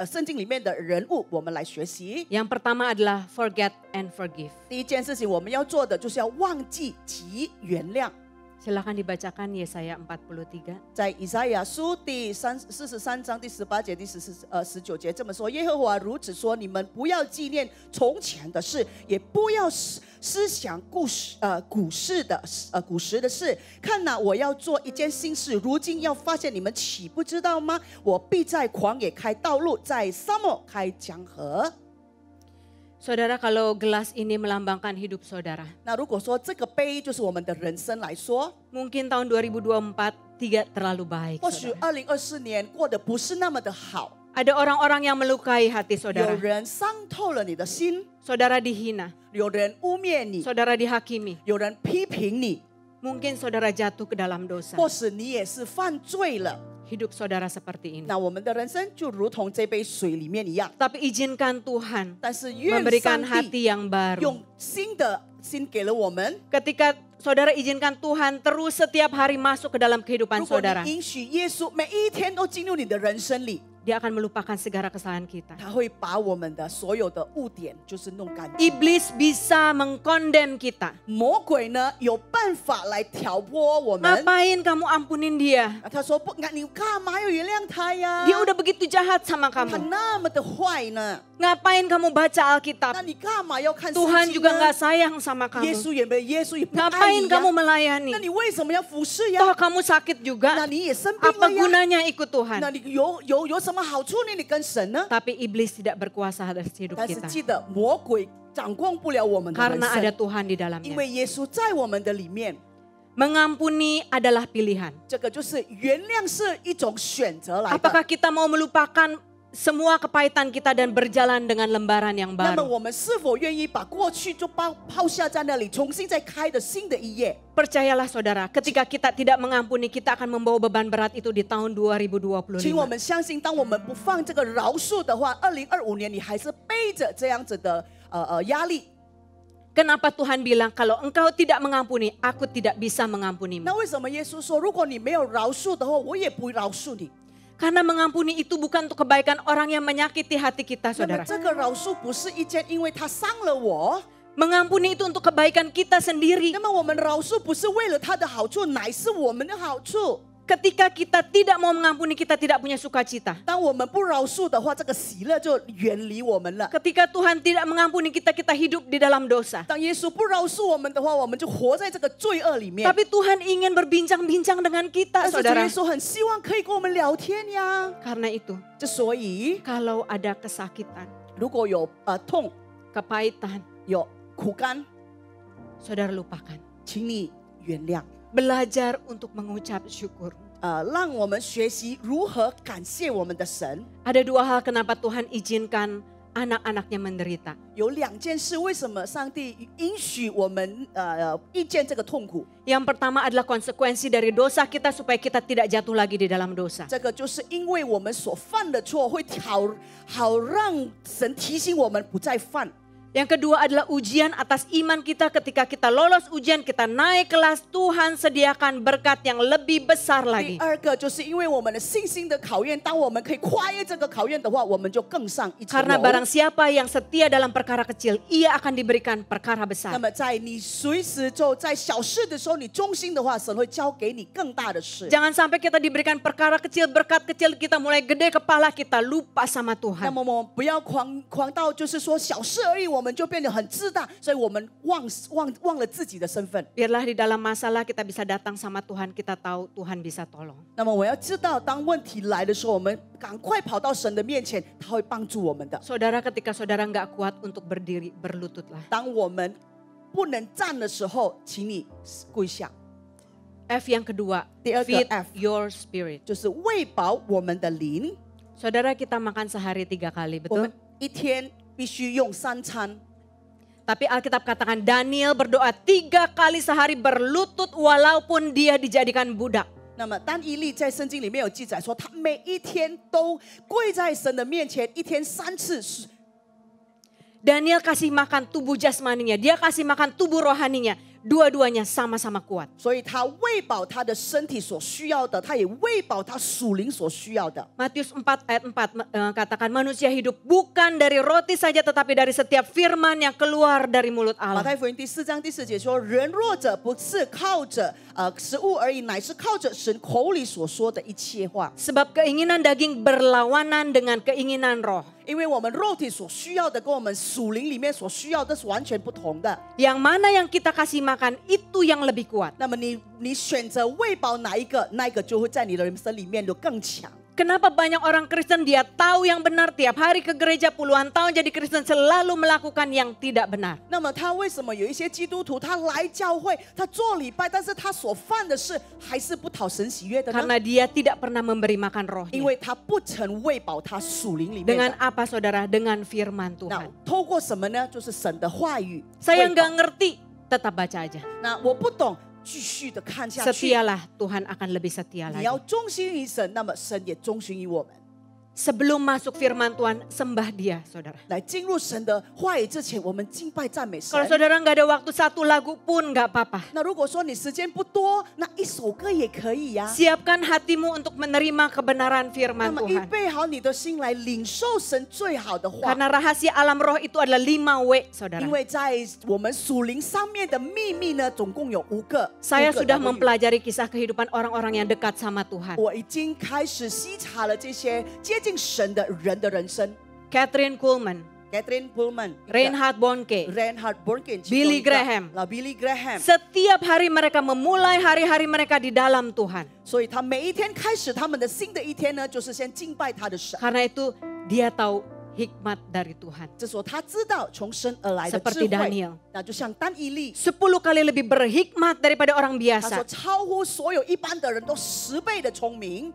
圣经里面的人物，我们来学习。 Yang pertama adalah forget and forgive. 第一件事情我们要做的就是要忘记及原谅。 Silakan dibacakan Yesaya 43. 在以赛亚书第43章第18节、第19节这么说：耶和华如此说，你们不要纪念从前的事，也不要思想古时的事。看哪，我要做一件新事，如今要发现，你们岂不知道吗？我必在旷野开道路，在沙漠开江河。 Saudara, kalau gelas ini melambangkan hidup saudara, 那如果说这个杯就是我们的人生来说， mungkin tahun 2024 tidak terlalu baik. 或许 saudara. 2024年过得不是那么的好， Ada orang-orang yang melukai hati 有 saudara. 人伤透了你的心， Saudara dihina, 有人污蔑你， saudara dihakimi. 有人批评你， Mungkin saudara jatuh ke dalam dosa. 或是你也是犯罪了。 Hidup saudara seperti ini. 那我们的人生就如同这杯水里面一样， Tapi izinkan Tuhan 但是愿 memberikan 上 hati 帝 yang baru. 用新的心给了我们。 Ketika saudara izinkan Tuhan terus setiap hari masuk ke dalam kehidupan 如果 saudara, 你允许耶稣每一天都进入你的人生里， dia akan melupakan segala kesalahan kita. 他会把我们的所有的污点就是弄干净。 Iblis bisa mengkondem kita. 魔鬼呢有办法来挑拨我们。 Ngapain kamu ampunin dia? 他说不，你干嘛要原谅他呀？ Dia udah begitu jahat sama 他 kamu. 那么的坏呢？ Ngapain kamu baca Alkitab? 那你干嘛要看圣 Tuhan 经 juga 呢 nggak？ sayang sama 耶 kamu. 稣也不爱 Ngapain 你 kamu 呀？ melayani? 那你为什么要服侍呀？ Toh kamu sakit 那 juga. 你也生病 Apa 了呀？ gunanya ikut Tuhan? 那你有什么好处呢？你跟神呢？ Tapi iblis tidak berkuasa atas hidup 但是 kita. 记得，魔鬼掌控不了我们的人 Karena ada 生， Tuhan di 因 dalamnya. 为耶稣在我们的里面。 Mengampuni adalah pilihan. 这个就是原谅是一种选择来的。 Apakah kita mau melupakan semua kepahitan kita dan berjalan dengan lembaran yang 那么 baru? 我们是否愿意把过去就抛下在那里，重新再开的新的一页？ Percayalah saudara, ketika kita tidak mengampuni, kita akan membawa beban berat itu di tahun 请我 2025. 们相信，当我们不放这个饶恕的话，2025年你还是背着这样子的压力。 Kenapa Tuhan bilang kalau engkau tidak mengampuni, aku tidak bisa mengampunimu? 那为什么耶稣说，如果你没有饶恕的话，我也不饶恕你？ Karena mengampuni itu bukan untuk kebaikan orang yang menyakiti hati kita, 那么 saudara. 这个饶恕不是一件，因为他伤了我。 Mengampuni itu untuk kebaikan kita sendiri. 那么我们饶恕不是为了他的好处，乃是我们的好处。 Ketika kita tidak mau mengampuni, kita tidak punya sukacita. 当我们不饶恕的话，这个喜乐就远离我们了。 Ketika Tuhan tidak mengampuni kita, kita hidup di dalam dosa. 当耶稣不饶恕我们的话，我们就活在这个罪恶里面。 Tapi Tuhan ingin berbincang-bincang dengan kita, 但是主 saudara. 耶稣很希望可以跟我们聊天呀。 Karena itu, 之所以 kalau ada kesakitan, 如果有痛、 kepahitan, 有苦干， saudara lupakan. 请你原谅。 Belajar untuk mengucap syukur. 让我们学习如何感谢我们的神。 Ada dua hal kenapa Tuhan izinkan anak-anaknya menderita. 有2件事，为什么上帝允许我们遇见这个痛苦？ Yang pertama adalah konsekuensi dari dosa kita supaya kita tidak jatuh lagi di dalam dosa. 这个就是因为我们所犯的错，会好让神提醒我们不再犯。 Yang kedua adalah ujian atas iman kita. Ketika kita lolos ujian, kita naik kelas, Tuhan sediakan berkat yang lebih besar 第 lagi. 二个就是因为我们的信心的考验，当我们可以跨越这个考验的话，我们就更上一层 Karena 楼。 barang siapa yang setia dalam perkara kecil, ia akan diberikan perkara 那 besar. 么在你随时就在小事的时候，你忠心的话，神会交给你更大的事。 Jangan sampai kita diberikan perkara kecil, berkat kecil, kita mulai gede kepala, kita lupa sama 那 Tuhan. 么我们不要狂到就是说小事而已，我们们就变得很自大，所以我们忘了自己的身份。 Biarlah di dalam masalah kita bisa datang sama Tuhan, kita tahu Tuhan bisa tolong. 那么我要知道，当问题来的时候，我们赶快跑到神的面前，他会帮助我们的。 Saudara, ketika saudara nggak kuat untuk berdiri, berlututlah. 当我们不能站的时候，请你跪下。 F yang kedua, 第二个 feed F your spirit. 就是喂饱我们的灵。 Saudara, kita makan sehari 3 kali, 我 betul? 们一天必须用3餐。 Tapi Alkitab katakan Daniel berdoa 3 kali sehari berlutut walaupun dia dijadikan budak. 那么但以利在圣经里面有记载说，他每一天都跪在神的面前，一天3次。 Daniel kasih makan tubuh jasmaninya, dia kasih makan tubuh rohaninya. Dua-duanya sama-sama kuat. 所以他喂饱他的身体所需要的，他也喂饱他属灵所需要的。 Matius 4 ayat 4 katakan manusia hidup bukan dari roti saja tetapi dari setiap firman yang keluar dari mulut 马 Allah. 太福音第4章第4节说：“人弱者不是靠着食物而已，乃是靠着神口里所说的一切话。 Sebab keinginan daging berlawanan dengan keinginan roh. 因为我们肉体所需要的，跟我们属灵里面所需要的是完全不同的。 Yang mana yang kita kasih makan itu yang lebih kuat. 那么你选择喂饱哪一个，那一个就会在你的人生里面就更强。 Kenapa banyak orang Kristen dia tahu yang benar tiap hari ke gereja puluhan tahun jadi Kristen selalu melakukan yang tidak benar. 那么他为什么有一些基督徒他来教会，他做礼拜，但是他所犯的事还是不讨神喜悦的呢？ Karena dia tidak pernah memberi makan 因 rohnya. 为他不曾喂饱他属灵里面 Dengan 的。 apa saudara? Dengan firman 那 Tuhan. 透过什么呢？就是神的话语。 Saya 喂饱 nggak ngerti, tetap baca aja. 那我不懂，继续的看下去。 Setialah, Tuhan akan lebih setia 你 lagi. 要忠心于神，那么神也忠心于我们。 Sebelum masuk firman Tuhan, sembah dia saudara. 来进入神的话语之前，我们敬拜赞美神 Kalau。saudara nggak ada waktu 1 lagu pun nggak apa-apa. 那如果说你时间不多，那1首歌也可以呀、 Siapkan hatimu untuk menerima kebenaran 那 firman 么预 Tuhan. 备好你的心来领受神最好的话。 Karena rahasia alam roh itu adalah 5W saudara. 因为在我们属灵上面的秘密呢，总共有5个。 Saya 5个 sudah 的话语 mempelajari kisah kehidupan orang-orang yang dekat sama Tuhan. 我已经开始细查了这些接近神的人的人生。 Catherine Kuhlman, Catherine Pullman, Reinhard Bonnke, Reinhard Bonnke, Billy Graham. Billy Graham。 setiap hari mereka memulai hari-hari mereka di dalam Tuhan. 所以他每一天开始他们的新的一天呢，就是先敬拜他的神。 Karena itu dia tahu hikmat dari Tuhan. 这时候他知道从神而来的 Seperti 智慧 Daniel.，那就像但以利， 10 kali lebih berhikmat daripada orang 他说 biasa. 超乎所有一般的人都10倍的聪明，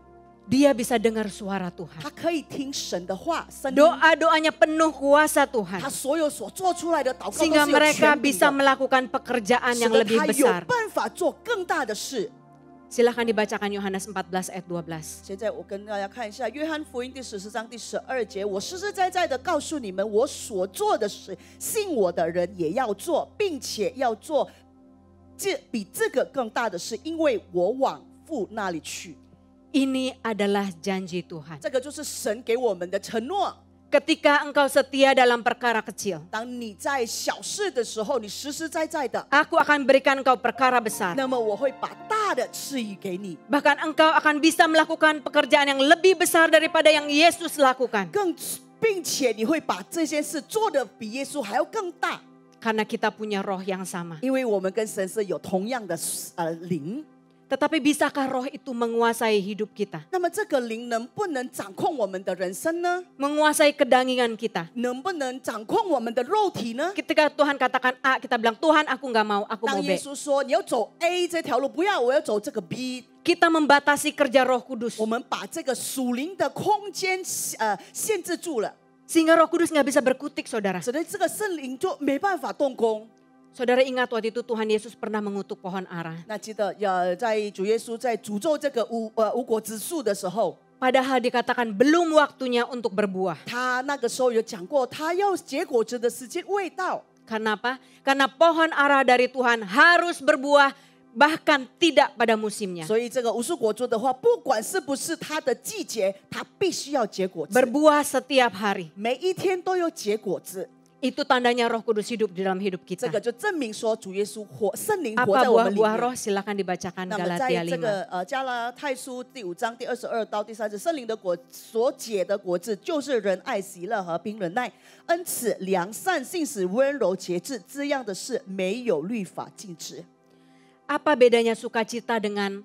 Dia bisa dengar suara Tuhan. 他可以听神的话，声音， Doa-doanya penuh kuasa Tuhan. 他所有所做出来的祷告都 Sehingga 是有 mereka 权柄 bisa 的， melakukan pekerjaan 使 yang 得 lebih 他有 besar. 办法做更大的事。 Silahkan dibacakan Yohanes 14 ayat 12. 现在我跟大家看一下约翰福音第14章第12节，我实实在在的告诉你们，我所做的事，信我的人也要做，并且要做比这个更大的事，因为我往父那里去。 Ini adalah janji Tuhan. 这个就是神给我们的承诺。 Ketika engkau setia dalam perkara kecil, 当你在小事的时候，你实实在在的， aku akan berikan engkau perkara besar. 那么我会把大的赐予给你， Bahkan engkau akan bisa melakukan pekerjaan yang lebih besar daripada yang Yesus lakukan. 并且你会把这件事做得比耶稣还要更大， Karena kita punya roh yang sama. 因为我们跟神是有同样的灵。 Tetapi bisakah roh itu menguasai hidup kita? 那么这个灵能不能掌控我们的人生呢？ Menguasai kedangingan kita. 能不能掌控我们的肉体呢？ Ketika Tuhan katakan A, kita bilang Tuhan aku nggak mau, aku 当 mau 耶 B. 稣说你要走 A 这条路，不要，我要走这个 B， Kita membatasi kerja Roh Kudus. 我们把这个属灵的空间限制住了， Sehingga Roh Kudus nggak bisa berkutik, saudara. 使得这个圣灵就没办法动工。 Saudara ingat waktu itu Tuhan Yesus pernah mengutuk pohon ara. 那记得在主耶稣在诅咒这个无果子树的时候， Padahal dikatakan belum waktunya untuk berbuah. 他那个时候有讲过，他要结果子的时间未到。 Karena apa? Karena pohon ara dari Tuhan harus berbuah bahkan tidak pada musimnya. 所以这个无树果树的话，不管是不是它的季节，它必须要结果子， Berbuah setiap hari. 每一天都有结果子。Itu tandanya Roh Kudus hidup di dalam hidup 这 kita. 个就证明说主耶稣圣灵活 Apa 在我们里 buah-buah 面。 roh? Silakan dibacakan 那么在 Galatia 这 5. 个加拉太书第5章第22到第30，圣灵的果所结的果子，就是仁爱、喜乐、和平、忍耐、恩慈、良善、信实、温柔、节制，这样的事没有律法禁止。 Apa bedanya sukacita dengan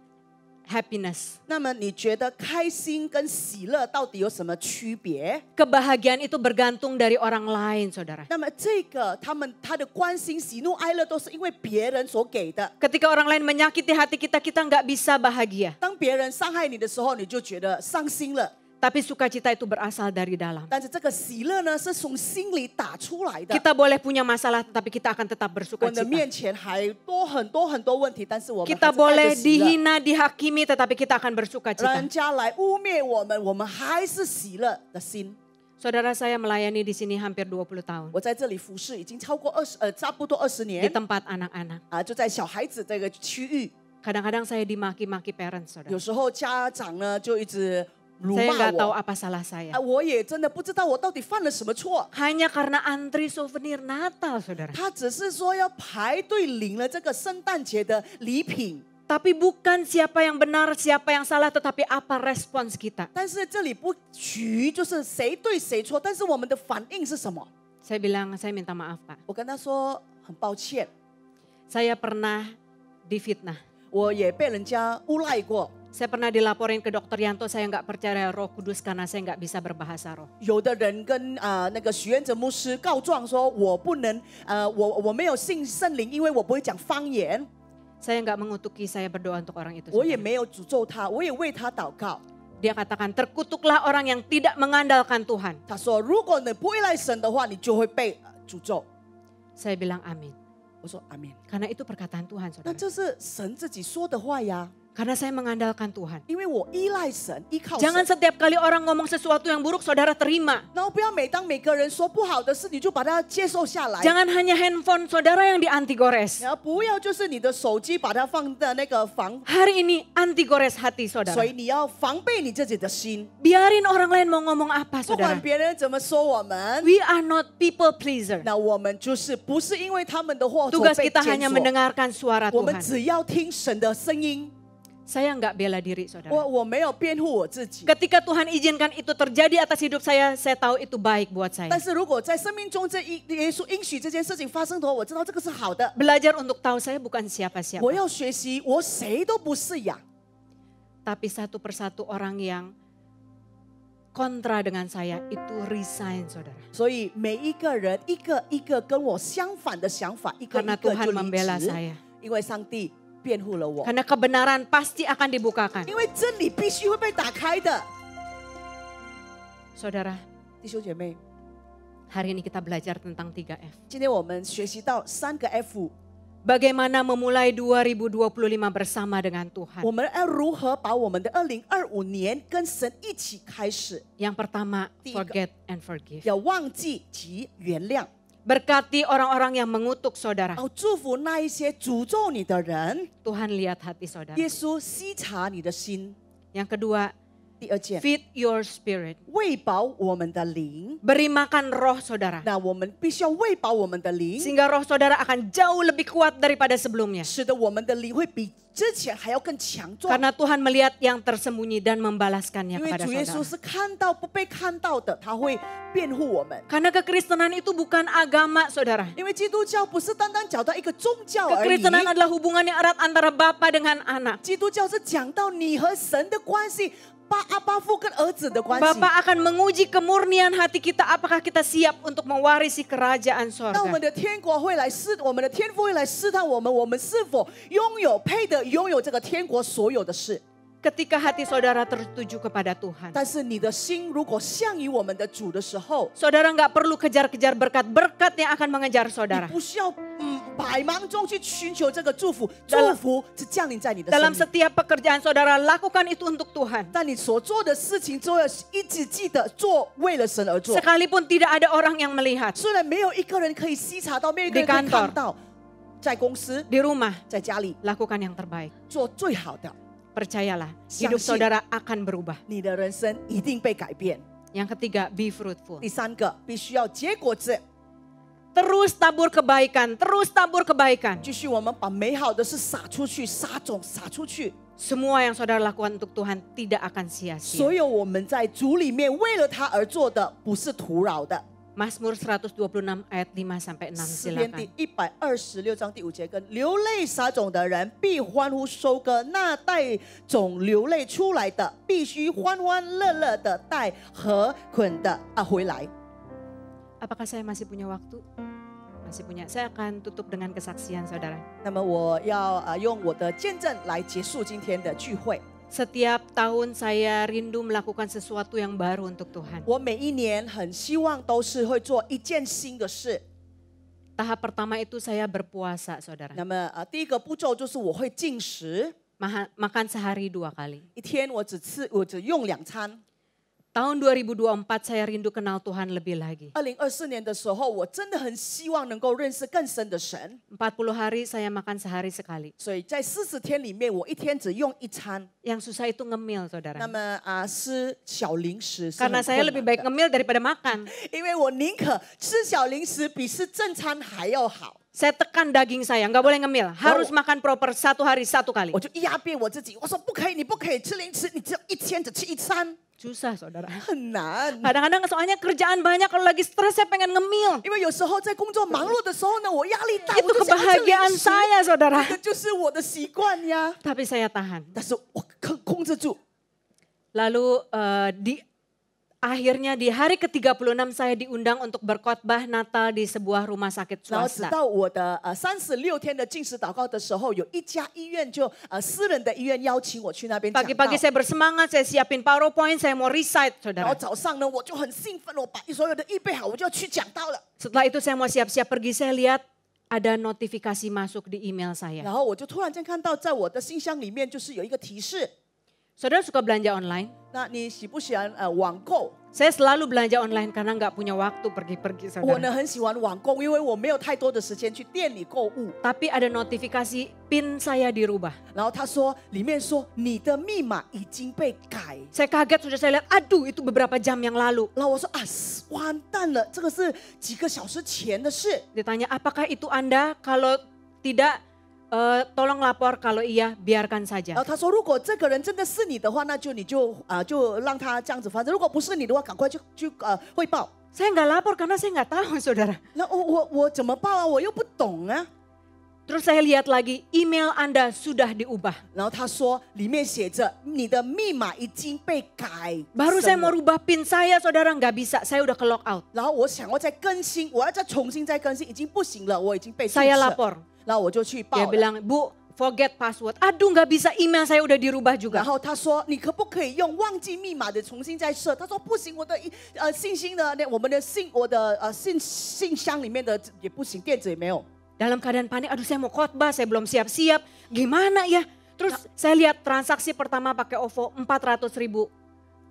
happiness? 那么你觉得开心跟喜乐到底有什么区别？ Kebahagiaan itu bergantung dari orang lain, saudara. 那么这个他的关心、喜怒哀乐都是因为别人所给的。 Ketika orang lain menyakiti hati kita, kita nggak bisa bahagia. 当别人伤害你的时候，你就觉得伤心了。 Tapi sukacita itu berasal dari dalam. 但是这个喜乐呢，是从心里打出来的。 Kita boleh punya masalah, tetapi kita akan tetap 我们的 bersukacita. 面前还多很多问题，但是我们 Kita 还是带 boleh 着喜乐。 dihina, dihakimi, tetapi kita akan bersukacita. 人家来污蔑我们，我们还是喜乐的心。 Saudara, saya melayani di sini hampir 20 tahun. 我在这里服侍已经超过差不多20 Di 年 tempat anak-anak. 啊，就在小孩子这个区域， Kadang-kadang saya dimaki-maki parents, 有 saudara. 时候家长呢就一直辱 Saya 骂 nggak tahu 我， apa salah saya. 啊，我也真的不知道我到底犯了什么错。 Hanya karena antri souvenir Natal, saudara. 他只是说要排队领了这个圣诞节的礼品， Tapi bukan siapa yang benar, siapa yang salah, tetapi apa respons kita. 但是这里不局就是谁对谁错，但是我们的反应是什么？ Saya bilang, saya minta maaf, Pak. 我跟他说很抱歉， Saya pernah difitnah. 我也被人家诬赖过。 Saya pernah dilaporin ke Dokter Yanto, saya nggak percaya Roh Kudus karena saya nggak bisa berbahasa roh. 有的人跟那个许愿者牧师告状说，我不能我没有信圣灵，因为我不会讲方言。 Saya nggak mengutuki, saya berdoa untuk orang itu. 我也 saudara. 没有诅咒他，我也为他祷告。 Dia katakan, terkutuklah orang yang tidak mengandalkan Tuhan. 他说，如果你不依赖神的话，你就会被诅咒。 Saya bilang amin. 我说阿门。 Karena itu perkataan Tuhan, 那 saudara. 这是神自己说的话呀， Karena saya mengandalkan Tuhan. 因为我依赖神，依靠 Jangan 神。 setiap kali orang ngomong sesuatu yang buruk, saudara terima. 然后不要每当每个人说不好的事，你就把它接受下来。 Jangan hanya handphone saudara yang di anti gores. 然后不要就是你的手机把它放在那个防， Hari ini anti gores hati 所 saudara. 以你要防备你自己的心。 Biarin orang lain mau ngomong apa 不管 saudara. 别人怎么说我们， We are not people pleaser. 那我们就是不是因为他们的话所 Tugas 被 kita 检 hanya 索， mendengarkan suara 我们 Tuhan. 只要听神的声音。 Saya nggak bela diri saudara. 我没有辩护我自己， Ketika Tuhan izinkan itu terjadi atas hidup saya tahu itu baik buat saya. 但是如果在生命中耶稣应许这件事情发生的话，我知道这个是好的。 Belajar untuk tahu saya bukan siapa-siapa. 我要学习，我谁都不是呀。 Tapi satu persatu orang yang kontra dengan saya itu resign saudara. 所以每一个人一个一个跟我相反的想法，一个一 Karena 个 Tuhan 就离 membela 职， saya. 因为上帝辩护了我， Karena kebenaran pasti akan dibukakan. 因为真理必须会被打开的。 Saudara, 弟兄姐妹， hari ini kita belajar tentang 3F. 今天我们学习到3个 F， Bagaimana memulai 2025 bersama dengan Tuhan. 我们要如何把我们的2025年跟神一起开始？ Yang pertama, 第一个。 forget and forgive. 要忘记及原谅， Berkati orang-orang yang mengutuk saudara. 祝福那一些诅咒你的人。 Tuhan lihat hati saudara. 耶稣悉察你的心。 Yang kedua, 第二件， feed your spirit. 喂饱我们的灵。 Beri makan roh saudara. 那我们必须要喂饱我们的灵， Sehingga roh saudara akan jauh lebih kuat daripada sebelumnya. 使得我们的灵会比之前还要更强壮。 Karena Tuhan melihat yang tersembunyi dan membalaskannya 因为 kepada 主耶稣 saudara. 是看到不被看到的，他会辩护我们。 Karena kekristenan itu bukan agama saudara. 因为基督教不是单单讲到一个宗教而已， Kekristenan adalah hubungan yang erat antara bapa dengan anak. 基督教是讲到你和神的关系，阿爸父跟儿子的关系。 Bapa akan menguji kemurnian hati kita, apakah kita siap untuk mewarisi kerajaan 那我们 sorga. 的天国会来试，我们的天父会来试探我们，我们是否拥有配得拥有这个天国所有的事。 Ketika hati saudara tertuju kepada Tuhan. 但是你的心如果向于我们的主的时候， Saudara nggak perlu kejar-kejar berkat yang akan mengejar 你 saudara. 不需要百忙中去寻求这个祝福， Dalam- 祝福是降临在你的 Dalam 生命。 setiap pekerjaan saudara, lakukan itu untuk Tuhan. 但你所做的事情，都要一直记得做，为了神而做。 Sekalipun tidak ada orang yang melihat. 虽然没有一个人可以细查到，没有一个人可以看到，在公司、 Di rumah, 在家里 lakukan yang terbaik. 做最好的， Percayalah, hidup相信。 saudara akan berubah. 你的人生一定被改变。 Yang ketiga, be fruitful. 第3个，必须要结果子。terus tabur kebaikan, terus tabur kebaikan. 继续我们把美好的事撒出去，撒种撒出去。 Semua yang saudara lakukan untuk Tuhan tidak akan sia-sia. 所有我们在主里面为了他而做的，不是徒劳的。 Mazmur 126 ayat 5 sampai 6 诗篇 silakan. 第126章第5节跟流泪撒种的人必欢呼收割，那带种流泪出来的必须欢欢乐乐的带禾捆的回来。 Apakah saya masih punya waktu? Masih punya. Saya akan tutup dengan kesaksian saudara. 那么我要用我的见证来结束今天的聚会。 Setiap tahun saya rindu melakukan sesuatu yang baru untuk Tuhan. 我每一年很希望都是会做一件新的事。 Tahap pertama itu saya berpuasa saudara. 那么第一个步骤就是我会禁食， Makan sehari 2 kali. 一天我只用2餐。 Tahun 2024 saya rindu kenal Tuhan lebih lagi. 2024年的时候，我真的很希望能够认识更深的神。 40 hari saya makan sehari sekali. 所以在40天里面，我一天只用1餐。 Yang susah itu ngemil 那 saudara. 么吃小零食是 Karena 很 saya 困 lebih 难 baik 的， ngemil daripada makan. 因为我宁可吃小零食比吃正餐还要好。 Saya tekan daging saya, nggak boleh ngemil. Harus makan proper 1 hari 1 kali. 我就压扁我自己，我说不可以，你不可以吃零食，你只有一天只吃1餐， Susah saudara. 很难。 Kadang-kadang soalnya kerjaan banyak, kalau lagi stres saya pengen ngemil. 因为有时候在工作忙碌的时候呢，我压力大， Itu 我就想要吃 kebahagiaan 零食， saya saudara. 这就是我的习惯呀。 Tapi saya tahan. 但是我控制住。 Lalu akhirnya di hari ke-36 saya diundang untuk berkhotbah Natal di sebuah rumah sakit 然后直 swasta. 到我的36天的禁食祷告的时候，有一家医院就私人的医院邀请我去那边讲道。 Pagi-pagi saya bersemangat, saya siapin PowerPoint, saya mau recite 然后 saudara. 早上呢，我就很兴奋，我把所有的预备好，我就要去讲道了。 Setelah itu saya mau siap-siap pergi, saya lihat ada notifikasi masuk di email saya. 然后我就突然间看到，在我的信箱里面就是有一个提示。 Saudara suka belanja online? 那你喜不喜欢网购？ Saya selalu belanja online karena nggak punya waktu pergi-pergi 我 saudara. 呢很喜欢网购，因为我没有太多的时间去店里购物。 Tapi ada notifikasi PIN saya dirubah. 然后他说里面说你的密码已经被改。 Saya kaget sudah saya lihat, aduh itu beberapa jam yang lalu. 然后我说啊，完蛋了，这个是几个小时前的事。 Ditanya, apakah itu Anda? Kalau tidak, tolong lapor. Kalau iya, biarkan 然 saja. 后他说，如果这个人真的是你的话，那就你就让他这样子发生；如果不是你的话，赶快去汇报。 Saya nggak lapor karena saya nggak tahu saudara. 那我怎么报啊？我又不懂啊。 Terus saya lihat lagi, email Anda sudah diubah. 然后他说里面写着你的密码已经被改。 Baru saya mau rubah PIN saya saudara, nggak bisa. Saya udah ke lock out. 然后我想要再更新，我要再重新再更新，已经不行了，我已经被注册。 Saya lapor. 然后我就去报 Dia 了。 bilang, Bu, forget password. Aduh nggak bisa, email saya udah dirubah 然 juga. 后他说：“你可不可以用忘记密码的重新再设？”他说：“不行，我的信息的我们的信箱里面的也不行，电子也没有。” Dalam keadaan panik, aduh saya mau khotbah, saya belum siap-siap. Gimana ya? Terus saya lihat transaksi pertama pakai OVO 400.000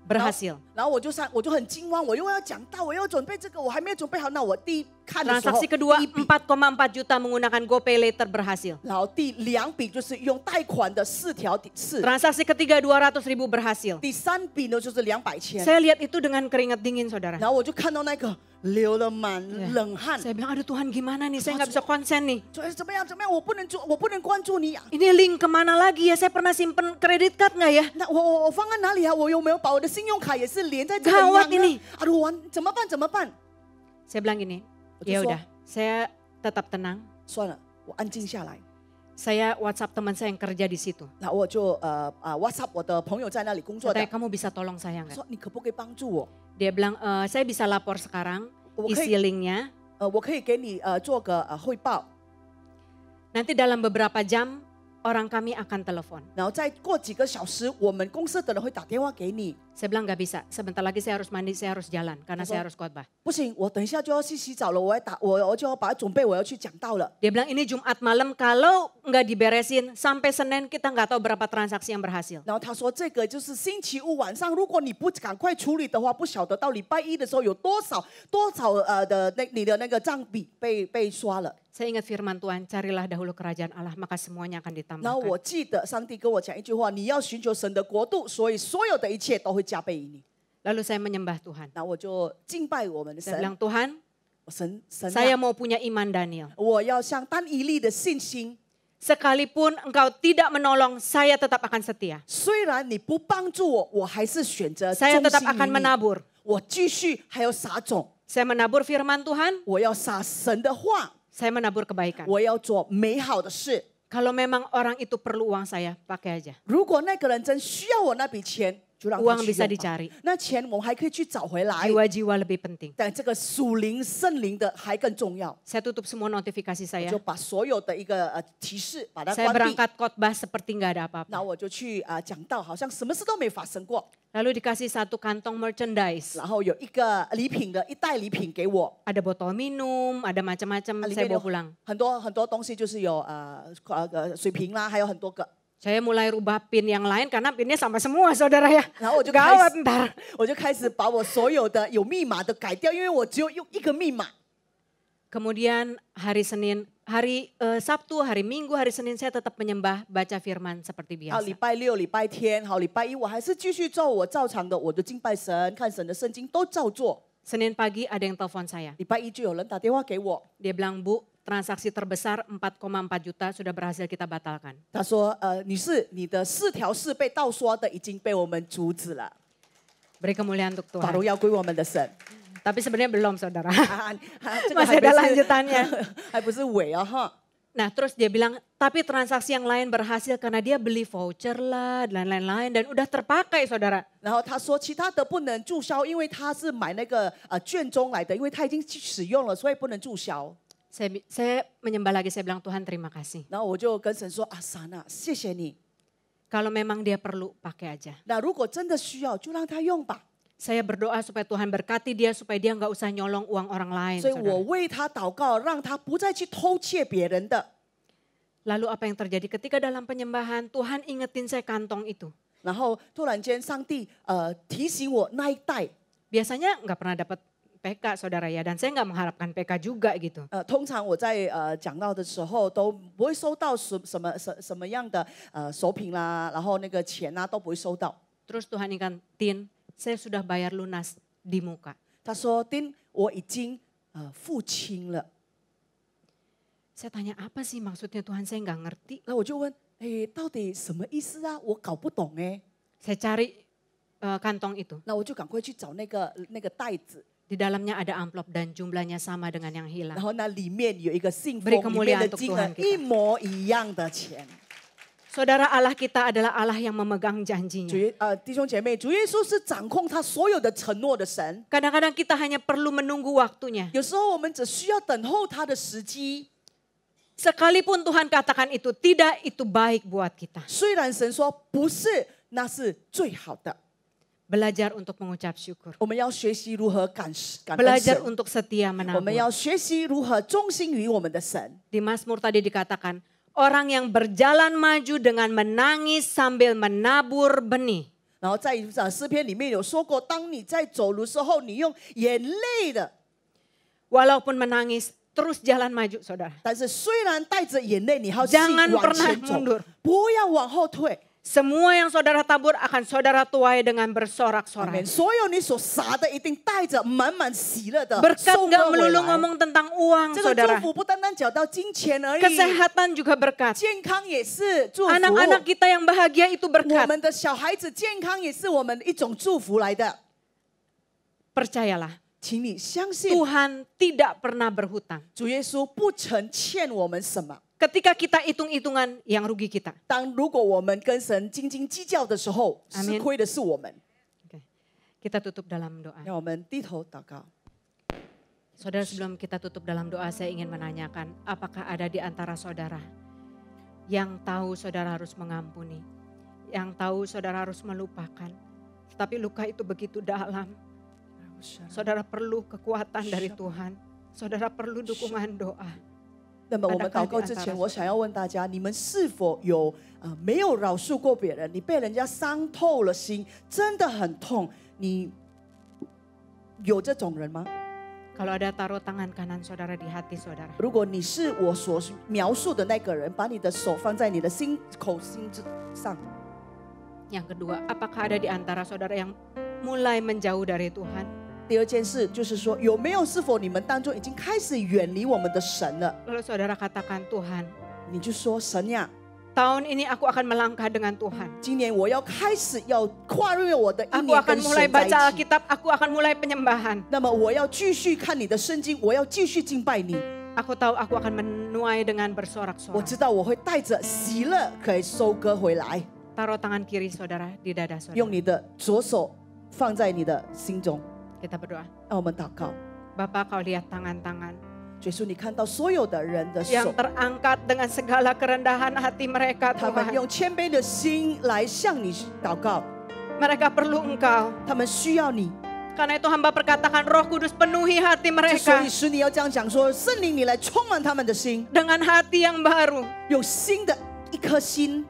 berhasil. 然后我就很惊慌，我又要讲到，我又要准备这个，我还没有准备好。那我第一看的时候， Transaksi kedua 第一笔 4,4 juta menggunakan GoPay Later berhasil. 然后第2笔就是用贷款的4条4， Transaksi ketiga 200.000 berhasil. 第3笔呢就是200千。 Saya lihat itu dengan keringat dingin saudara. 然后我就看到那个流了满冷汗， Saya bilang, aduh Tuhan gimana nih, saya nggak bisa konsen nih. 说怎么样，我不能关注你呀、 Ini link kemana lagi ya, saya pernah simpen kredit card nggak ya? 那我放在哪里啊？我有没有把我的信用卡也是连在这个银 Gawat 行 ini 呢？啊，我怎么办？怎么办？ Saya bilang gini, Betul, ya so. udah, saya tetap tenang. 算了，我安静下来。 Saya WhatsApp teman saya yang kerja di situ. 那我就WhatsApp 我的朋友在那里工作的 Katanya, kamu bisa tolong saya nggak? 说你可不可以帮助我？ Dia bilang, saya bisa lapor sekarang, Oke. isi linknya. 我可以给你做个汇报， Nanti dalam beberapa jam orang kami akan telepon. 然后再过几个小时，我们公司的人会打电话给你。 Saya bilang nggak bisa, sebentar lagi saya harus mandi, saya harus jalan karena saya harus khotbah. 不行，我等一下就要去洗澡了，我就要把它准备，我要去讲道了。 Dia bilang ini Jumat malam, kalau nggak diberesin sampai Senin kita nggak tahu berapa transaksi yang berhasil. 然后他说，这个就是星期五晚上，如果你不赶快处理的话，不晓得到礼拜一的时候有多少你的那个账笔被刷了。 Saya ingat firman Tuhan, carilah dahulu kerajaan Allah, maka semuanya akan 然后我 ditambahkan. 记得上帝跟我讲一句话：你要寻求神的国度，所以所有的一切都会加倍于你。 Lalu saya menyembah Tuhan. 然后我就敬拜我们的 Saya 神， bilang, Tuhan, 神 Saya 啊， mau punya iman Daniel. 我要像但以利的信心。 Sekalipun engkau tidak menolong, saya tetap akan setia. 虽然你不帮助我，我还是选择 Saya 忠 tetap 心 akan 于你。 menabur. 我继续还要撒种， Saya menabur firman Tuhan, 我要撒神的话， saya menabur kebaikan. 我要做美好的事。 Kalau memang orang itu perlu uang saya, pakai aja. 如果那个人真需要我那笔钱，就让他 Uang 去 bisa 用吧。 dicari. 那钱我们还可以去找回来， Jiwa-jiwa lebih penting. 但这个属灵圣灵的还更重要。 Saya tutup semua notifikasi 我 saya. 就把所有的一个提示把它 Saya 关闭， berangkat khotbah seperti nggak ada 那 apa-apa. 我就去讲道，好像什么事都没发生过。 Lalu dikasih satu kantong merchandise. 然后有一个礼品的一袋礼品给我， Ada botol minum, ada macam-macam, 里 saya 面 bawa pulang. 很多东西，就是有水瓶啦，还有很多个。 Saya mulai rubah pin yang lain karena pinnya sama semua saudara ya. 然后我就 Gawat ntar. 开始把我所有的有密码的改掉，因为我只有用一个密码。 Kemudian hari Senin, hari Sabtu, hari Minggu, hari Senin saya tetap menyembah, baca firman seperti 好，礼 biasa. 拜六、礼拜天，好，礼拜一我还是继续做我照常的，我的敬拜神、看神的圣经都照做。 Senin pagi ada yang telepon saya. 礼拜一就有人打电话给我， Dia bilang, Bu, transaksi terbesar 4,4 juta sudah berhasil kita batalkan. 他说：女士，你的4条是被盗刷的，已经被我们阻止了， Beri kemuliaan untuk 把荣 Tuhan. 耀归我们的神。 Tapi sebenarnya belum saudara. 这个 Masih 还 ada 不是 lanjutannya. 还不是尾啊哈。 Nah terus dia bilang, tapi transaksi yang lain berhasil karena dia beli voucher lah dan lain-lain. Dan udah terpakai saudara. 然后他说，其他的不能注销，因为他是买那个券中来的，因为他已经去使用了，所以不能注销。 Saya menyembah lagi, saya bilang Tuhan terima kasih. 然后我就跟神说：啊，神啊，谢谢你。 Kalau memang dia perlu, pakai aja. 那如果真的需要，就让他用吧。 Saya berdoa supaya Tuhan berkati dia, supaya dia nggak usah nyolong uang orang lain. 所以我 Saudara. 为他祷告，让他不再去偷窃别人的。 Lalu apa yang terjadi ketika dalam penyembahan, Tuhan ingetin saya kantong itu. 然后突然间，上帝提醒我那一袋， Biasanya nggak pernah dapat PK saudara ya, dan saya nggak mengharapkan PK juga gitu. 通常我在讲到的时候都不会收到什么样的手品啦，然后那个钱啊都不会收到。 Terus Tuhan ingetin, saya sudah bayar lunas di muka. 他说：丁，我已经付清了。 Saya tanya apa sih maksudnya Tuhan, saya nggak ngerti. 那我就问，哎，到底什么意思啊？我搞不懂哎。 Saya cari kantong itu. 那我就赶快去找那个袋子， Di dalamnya ada amplop dan jumlahnya sama dengan yang 然 hilang. 后那里面有一个信封， Beri 里面 kemuliaan 的 untuk 金额 Tuhan kita. 一模一样的钱。 Saudara, Allah kita adalah Allah yang memegang 主 janjinya. 弟兄姐妹，主耶稣是掌控他所有的承诺的神。 Kadang-kadang kita hanya perlu menunggu waktunya. 有时候我们只需要等候他的时机。 Sekalipun Tuhan katakan itu tidak, itu baik buat kita. 虽然神说不是，那是最好的。 Belajar untuk mengucap syukur. 我们要学习如何感恩 Belajar 神， untuk setia 我们 menabur. 要学习如何忠心于我们的神。 Di Mazmur tadi dikatakan, orang yang berjalan maju dengan menangis sambil menabur benih. 然后在诗篇里面有说过，当你在走的时候，你用眼泪的， Walaupun menangis, terus jalan maju saudara. 但是虽然带着眼泪，你还要 Jangan 往 pernah 前走 mundur， 不要往后退。 Semua yang saudara tabur akan saudara tuai dengan bersorak-sorai. 所有你所撒的，一定带着满满喜乐的 Berkat 收 gak 割回 melulu 来。 ngomong tentang uang 这个 saudara. 祝福不单单讲到金钱而已， Kesehatan juga berkat. 健康也是祝福。 Anak-anak kita yang bahagia itu 我 berkat. 们的小孩子健康也是我们一种祝福来的。 Percayalah, 请你相信， Tuhan tidak pernah berhutang. 主耶稣不曾欠我们什么。 Ketika kita hitung-hitungan, yang rugi kita. 如果我们跟神斤斤计较的时候， Amin 吃亏的是我们。 Oke. Kita tutup dalam doa. 让我们低头祷告。 Saudara, sebelum kita tutup dalam doa, saya ingin menanyakan, apakah ada di antara saudara yang tahu saudara harus mengampuni, yang tahu saudara harus melupakan, tetapi luka itu begitu dalam. Saudara perlu kekuatan dari Tuhan, saudara perlu dukungan doa. 那么我们祷告之前，我想要问大家：你们是否有没有饶恕过别人？你被人家伤透了心，真的很痛。你有这种人吗？ Kalau ada, taruh tangan kanan saudara di hati saudara. 如果你是我所描述的那个人，把你的手放在你的心口心之上。 Yang kedua, apakah ada di antara saudara yang mulai menjauh dari Tuhan? 第二件事就是说，有没有是否你们当中已经开始远离我们的神了？ Lalu saudara katakan, Tuhan, 你就说神呀， tahun ini aku akan melangkah dengan Tuhan. 今年我要开始要跨越我的一 Aku 年 akan 跟 mulai 神在一 baca 起。 Alkitab, aku akan mulai penyembahan. 那么我要继续看你的圣经，我要继续敬拜你。 Aku tahu aku akan menuai dengan 我 bersorak-sorak. 知道我会带着喜乐可以收割回来。 Taruh tangan kiri saudara di dada 用 saudara. 你的左手放在你的心中， Kita berdoa. 让我们祷告。 Bapak, kau lihat tangan-tangan 耶稣，你看到所有的人的 yang 手， terangkat dengan segala kerendahan hati mereka, 他们 Tuhan. 用谦卑的心来向你祷告， Mereka perlu Engkau. 他们需要你。 Karena itu hamba perkatakan Roh Kudus penuhi hati 所 mereka 以使你要这样讲说，圣灵你来充满他们的心， dengan hati yang baru, 用新的一颗心，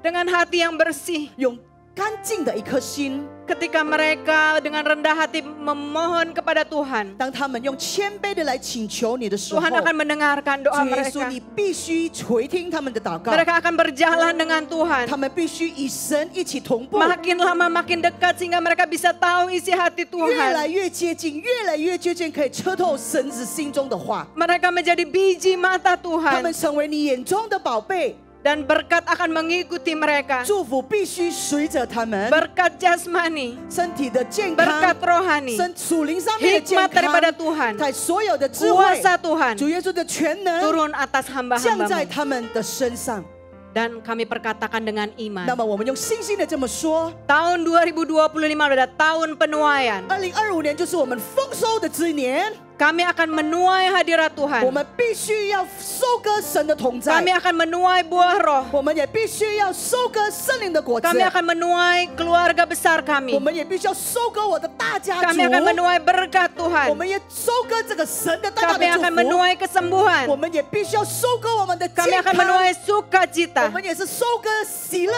dengan hati yang bersih. 用干净的一颗心。 Ketika mereka dengan rendah hati memohon kepada Tuhan, 当他们用谦卑的来请求你的时候， Tuhan akan mendengarkan 主 doa 耶稣， mereka. 你必须垂听他们的祷告， Mereka akan berjalan dengan Tuhan. 他们必须与神一起同步， Makin lama makin dekat sehingga mereka bisa tahu isi hati 越来 Tuhan. 越接近，越来越接近，可以彻透神子心中的话。 Mereka menjadi biji mata 他 Tuhan. 们成为你眼中的宝贝， Dan berkat akan mengikuti mereka. 祝福必须随着他们， Berkat jasmani, 身体的健康， berkat rohani, 身属灵上面的健 hikmat 康， daripada Tuhan, 在所有的智慧， kuasa Tuhan 主耶稣的全能 turun atas 降在 hamba-hambamu. 他们的身上。 Dan kami perkatakan dengan 那 iman. 么我们用信心的这么说， Tahun 2025 adalah tahun penuaian. 2025年就是我们丰收的之年， Kami akan menuai hadirat 我 Tuhan. 们必须要收割神的同在， Kami akan menuai buah roh. 我们也必须要收割圣灵的果子， Kami akan menuai keluarga besar 我 kami. 们也必须要收割我的大家族， Kami akan menuai berkat 我 Tuhan. 们也收割这个神的大大 Kami 的 akan 祝福， menuai kesembuhan. 我们也必须要收割我们的 Kami 健 akan 康， menuai 我 sukacita. 们也是收割喜乐，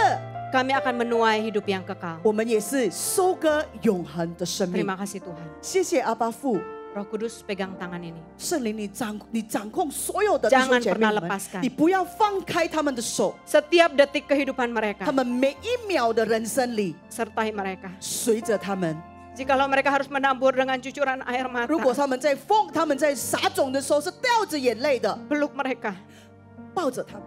Kami akan menuai hidup yang kekal. 我们也是收割永恒的生命。 Terima kasih Tuhan. 谢谢阿爸父， Roh Kudus pegang tangan ini. 圣灵你掌控所有的弟 Jangan 兄姐妹 pernah 们， lepaskan. 你不要放开他们的手， Setiap detik kehidupan 他 mereka. 们每一秒的人生里， Sertai mereka. 随着他们。 Jikalau mereka harus menabur dengan cucuran air 如果 mata. 他们在他们在撒种的时候是掉着眼泪的， Peluk mereka. 抱着他们，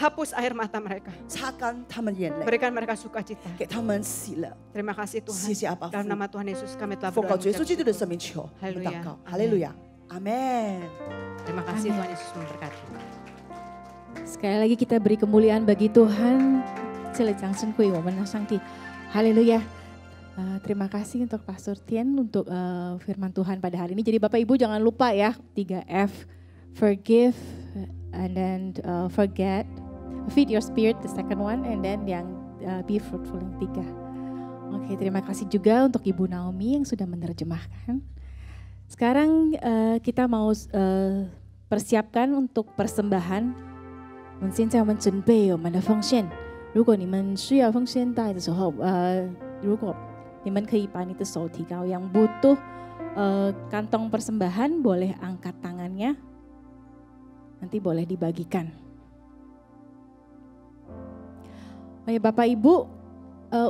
Hapus air mata mereka. 擦干他们眼泪， Berikan mereka sukacita. 给他们喜乐。 Terima kasih 谢 Tuhan. 谢阿爸父 Dalam，nama Tuhan Yesus kami telah 奉 berdoa. 告耶稣 mengucap 基督的 syukur. 圣名求，我们 Haleluya 祷告， Amen 哈利路亚，阿门。 Terima kasih Tuhan Yesus memberkati. Sekali lagi kita beri kemuliaan bagi Tuhan. 这里掌声归我们的上帝，哈利路亚。Terima kasih untuk Pastor Tien untuk firman Tuhan pada hari ini. Jadi Bapak Ibu jangan lupa ya 3F, forgive and then forget, feed your spirit the second one, and then yang be fruitful yang 3. Oke, terima kasih juga untuk Ibu Naomi yang sudah menerjemahkan. Sekarang kita mau persiapkan untuk persembahan. 我们现在我们准备我们的奉献。如果你们需要奉献袋的时候，如果你们可以把你的手提高，yang butuh kantong persembahan boleh angkat tangannya, nanti boleh dibagikan. Oh ya Bapak Ibu,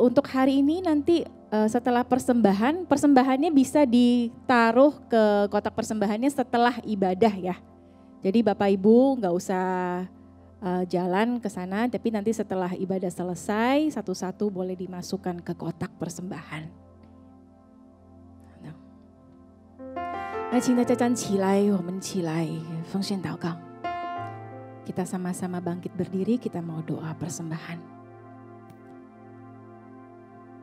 untuk hari ini nanti setelah persembahannya bisa ditaruh ke kotak persembahannya setelah ibadah ya. Jadi Bapak Ibu nggak usah jalan ke sana, tapi nanti setelah ibadah selesai, satu-satu boleh dimasukkan ke kotak persembahan. 那请大家站起来，我们起来奉献祷告。Kita sama-sama bangkit berdiri, kita mau doa persembahan.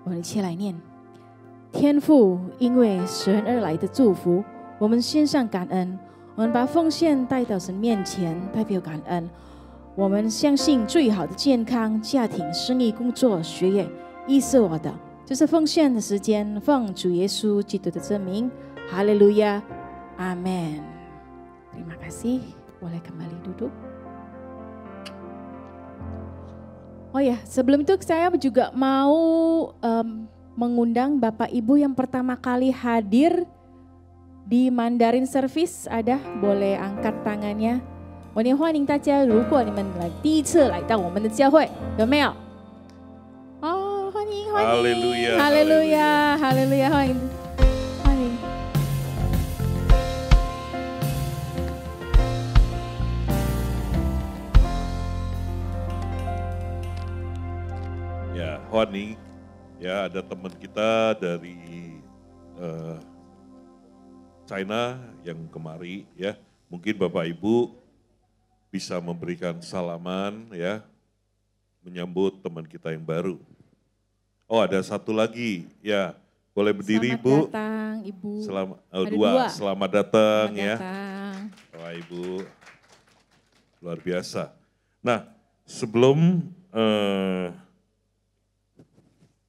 我们一起来念：天父，因为神而来的祝福，我们献上感恩，我们把奉献带到神面前，代表感恩。 我们相信最好的健康、家庭、生意、工作、学业，亦是我的。就是奉献的时间，奉主耶稣基督的真名，哈利路亚，阿门。Terima kasih, boleh kembali duduk. Oh ya, sebelum itu saya juga mau mengundang Bapak Ibu yang pertama kali hadir di Mandarin Service, ada boleh angkat tangannya. 我也欢迎大家，如果你们第一次来到我们的教会，有没有？哦，欢迎欢迎，哈利路亚，哈利路亚，哈利路亚，欢迎欢迎。Hwani, ya ada teman kita dari China yang kemari ya. Mungkin Bapak Ibu bisa memberikan salaman ya, menyambut teman kita yang baru. Oh ada satu lagi ya, boleh berdiri Selamat Ibu. datang Ibu. Ada Dua, selamat datang Selamat ya. datang. Wah Ibu, luar biasa. Nah sebelum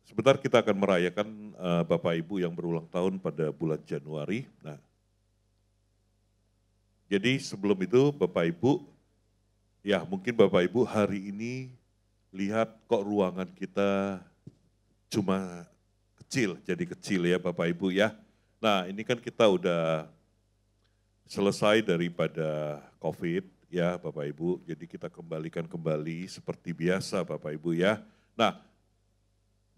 sebentar kita akan merayakan Bapak Ibu yang berulang tahun pada bulan Januari. Nah, jadi sebelum itu Bapak Ibu, ya mungkin Bapak Ibu hari ini lihat kok ruangan kita cuma kecil, jadi kecil ya Bapak Ibu ya. Nah ini kan kita udah selesai daripada COVID ya Bapak Ibu, jadi kita kembalikan kembali seperti biasa Bapak Ibu ya. Nah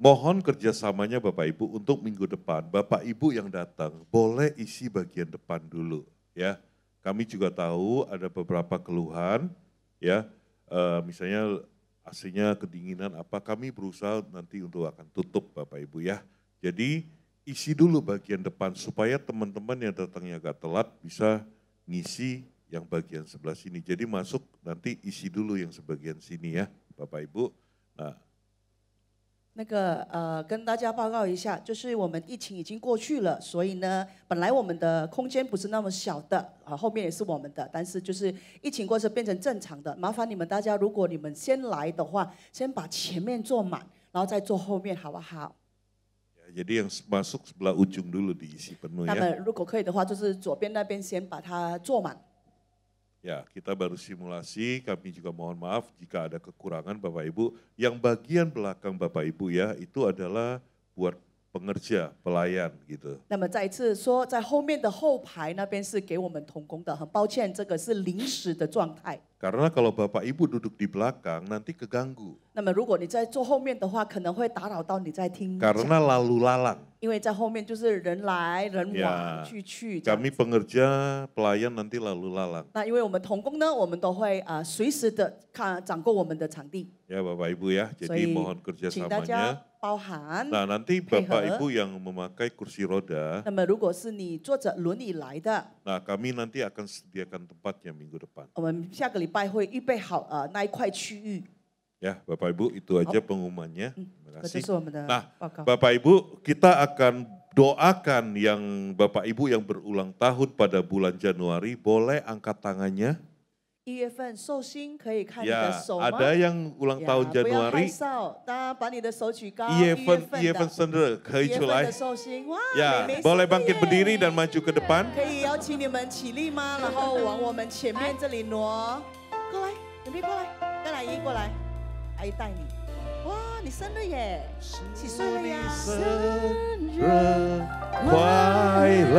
mohon kerjasamanya Bapak Ibu untuk minggu depan, Bapak Ibu yang datang boleh isi bagian depan dulu ya. Kami juga tahu ada beberapa keluhan ya, misalnya AC-nya kedinginan apa, kami berusaha nanti untuk akan tutup Bapak Ibu ya. Jadi isi dulu bagian depan supaya teman-teman yang datangnya agak telat bisa ngisi yang bagian sebelah sini. Jadi masuk nanti isi dulu yang sebagian sini ya Bapak Ibu. Nah, 跟大家报告一下，就是我们疫情已经过去了，所以呢，本来我们的空间不是那么小的，后面也是我们的，但是就是疫情过后变成正常的。麻烦你们大家，如果你们先来的话，先把前面坐满，然后再坐后面，好不好？ jadi yang masuk sebelah ujung dulu diisi penuh 那 ya. 么如果可以的话，就是左边那边先把它坐满。 Ya, kita baru simulasi, kami juga mohon maaf jika ada kekurangan Bapak Ibu. Yang bagian belakang Bapak Ibu ya, itu adalah buat pengerja, pelayan gitu. 那么再一次说，在后面的后排那边是给我们同工的，很抱歉，这个是临时的状态。 Karena kalau Bapak Ibu duduk di belakang nanti keganggu. 那么如果你在坐后面的话，可能会打扰到你在听讲。 Karena lalu lalang. 因为在后面就是人来人往 Ya, 去这样 kami pengerja, pelayan nanti lalu lalang. 那因为我们同工呢，我们都会随时的掌控我们的场地， Ya Bapak Ibu ya, 所 jadi 以 mohon 请大家 kerjasamanya. 包涵。 Nah nanti 配合。 Bapak Ibu yang memakai kursi roda, 那么如果是你坐着轮椅来的， nah kami nanti akan sediakan tempatnya minggu depan. 我们下个礼拜会预备好那一块区域， Ya Bapak Ibu itu aja pengumumannya. Terima 这 kasih. 是我们的 Nah 报告。 Bapak Ibu kita akan doakan yang Bapak Ibu yang berulang tahun pada bulan Januari, boleh angkat tangannya. 1月份寿星可以看你的 Ya 手吗？ ada yang ulang 呀 tahun 不要害 Januari, 臊，大家把你的手举高。 1月份1月份的生日可以1月出来份的。寿星，哇， Ya 美美 boleh 生日 bangkit 耶 berdiri dan maju ke depan. 可以邀请你们起立吗？然后往我们前面这里挪，过来，准备过来，跟阿姨过来，阿姨带你。哇，你生日耶，几岁了呀？生日快乐，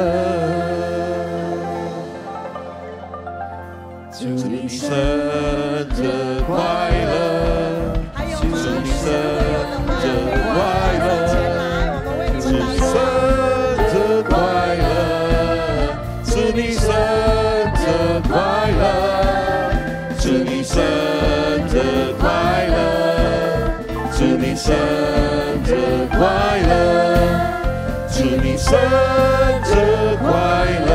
祝你生日快乐，还有吗？祝你生没有的话，可以日快往前乐，来，我们为你祝你们祷生告。日快乐，祝你生日快乐，祝你生日快乐，祝你生日快乐，祝你生日快乐，祝你生日快乐。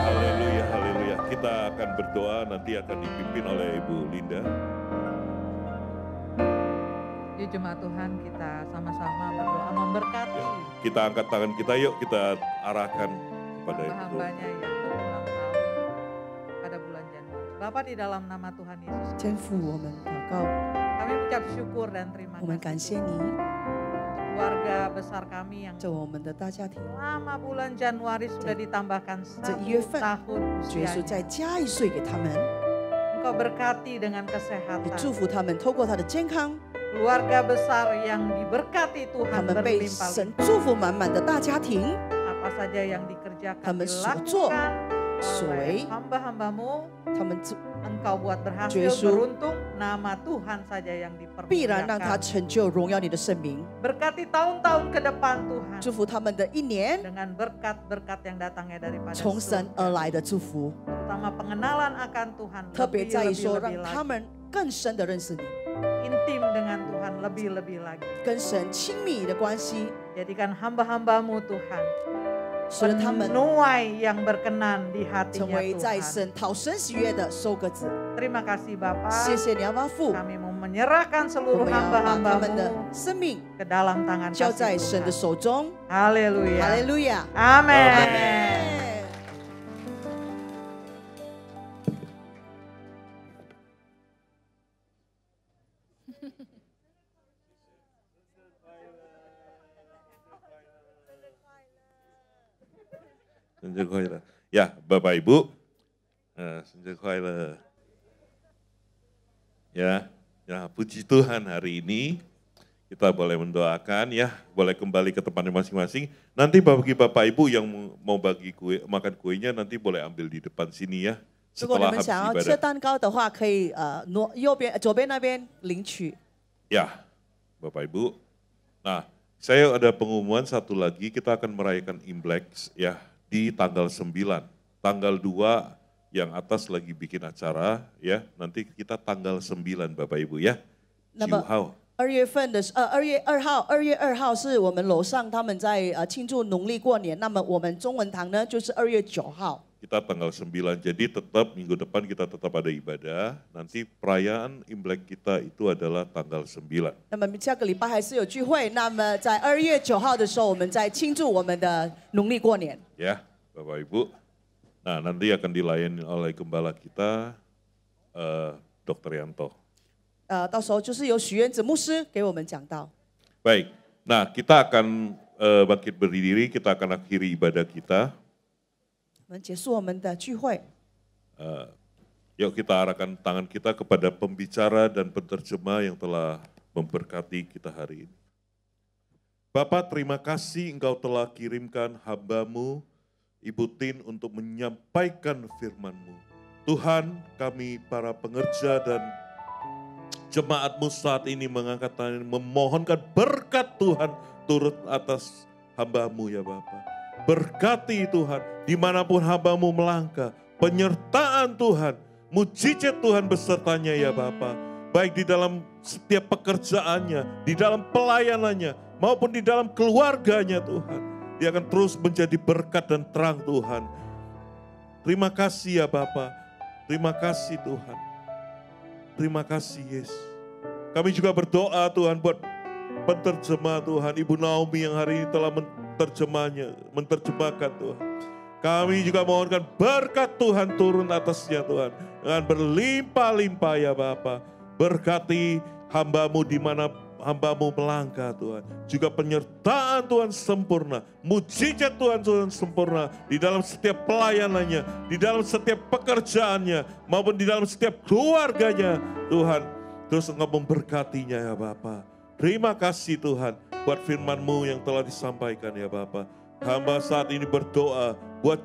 Haleluya, haleluya. Kita akan berdoa, nanti akan dipimpin oleh Ibu Linda. Di jemaat Tuhan kita sama-sama berdoa memberkati Kita angkat tangan kita, yuk kita arahkan kepada Ibu. hamba-hambanya yang berulang tahun pada bulan Januari. Bapak di dalam nama Tuhan Yesus, 天父，我们祷告， kami ucap syukur dan terima 我们感 kasih 谢你， keluarga besar kami yang 这我们的大家庭， selama bulan Januari sudah ditambahkan 这 1 1月份 tahun 耶稣 usianya. 再加1岁给他们， Engkau berkati dengan 也 kesehatan. 祝福他们，透过他的健康， Keluarga besar yang diberkati 他 Tuhan 们被 berlimpah. 神祝福满满的大家庭， Apa saja yang dikerjakan 他们所做 dilakukan 所为， hamba-hambamu 他们 engkau buat berhasil, Yesus. beruntung, nama Tuhan saja yang 必然让他 dipermuliakan. 成就荣耀你的圣名。 Berkati tahun-tahun ke depan Tuhan 祝福他们的一年 dengan berkat-berkat yang datangnya daripada 从神 surga. 而来的祝福， Terutama pengenalan akan Tuhan 特别在于说 lebih-lebih 让他 lagi. 们更深的认识你， Intim dengan Tuhan lebih-lebih lagi. 跟神亲密的关系， Jadikan hamba-hambamu Tuhan 使得他们 penuai yang berkenan di 成 hatinya 为在 Tuhan. 神讨神喜悦的收割子。 Terima kasih 谢 Bapa. 谢你，阿爸父， Kami mau menyerahkan 我 seluruh 们要把他们的 hamba-hambamu 生命 ke dalam tangan 交 kasih 在神的 Tuhan. 手中。 Haleluya. 哈利路亚， Amin. 阿门。 生日快乐. Ya, Bapak Ibu, Senja Kuala. Ya, puji Tuhan hari ini kita boleh mendoakan ya, boleh kembali ke tempatnya masing-masing. Nanti bagi Bapak Ibu yang mau bagi kue, makan kuenya nanti boleh ambil di depan sini ya. 如果你 Setelah 们 habis 想要吃 ibadah. 蛋糕的话，可以右边左边那边领取。 Ya, Bapak Ibu. Nah, saya ada pengumuman satu lagi, kita akan merayakan Imlek ya di tanggal 9. Tanggal 2 yang atas lagi bikin acara ya, nanti kita tanggal 9 Bapak Ibu ya. 那么 9号. 2月份的2月2号是我们楼上他们在庆祝农历过年，那么我们中文堂呢就是2月9号。 Kita tanggal 9, jadi tetap minggu depan kita tetap ada ibadah, nanti perayaan Imlek kita itu adalah tanggal 9. 那么下个礼拜还是有聚会，那么在2月9号的时候，我们在庆祝我们的农历过年。 Ya, Bapak Ibu. Nah, nanti akan dilayani oleh gembala kita, Dr. Yanto. 到时候就是由许愿子牧师给我们讲道。 Baik, nah kita akan bangkit berdiri, kita akan akhiri ibadah kita. 我们结束我们的聚会， Yuk kita arahkan tangan kita kepada pembicara dan penerjemah yang telah memberkati kita hari ini. Bapak, terima kasih Engkau telah kirimkan hamba-Mu, Ibu Tin, untuk menyampaikan firman-Mu. Tuhan, kami para pengerja dan jemaat-Mu saat ini mengangkat tangan, memohonkan berkat Tuhan turut atas hamba-Mu ya Bapak. Berkati Tuhan, dimanapun hamba-Mu melangkah, penyertaan Tuhan, mujizat Tuhan besertanya ya Bapa. Baik di dalam setiap pekerjaannya, di dalam pelayanannya, maupun di dalam keluarganya Tuhan. Dia akan terus menjadi berkat dan terang Tuhan. Terima kasih ya Bapa, terima kasih Tuhan. Terima kasih Yesus. Kami juga berdoa Tuhan buat penterjemah Tuhan, Ibu Naomi yang hari ini telah menerjemahkan Tuhan. Kami juga mohonkan berkat Tuhan turun atasnya Tuhan. Dengan berlimpah-limpah ya Bapa. Berkati hamba-Mu di mana hamba-Mu melangkah Tuhan. Juga penyertaan Tuhan sempurna. Mujizat Tuhan sempurna. Di dalam setiap pelayanannya. Di dalam setiap pekerjaannya. Maupun di dalam setiap keluarganya Tuhan. Terus Engkau memberkatinya ya Bapa. Terima kasih Tuhan buat firman-Mu yang telah disampaikan ya Bapa. Hamba saat ini berdoa buat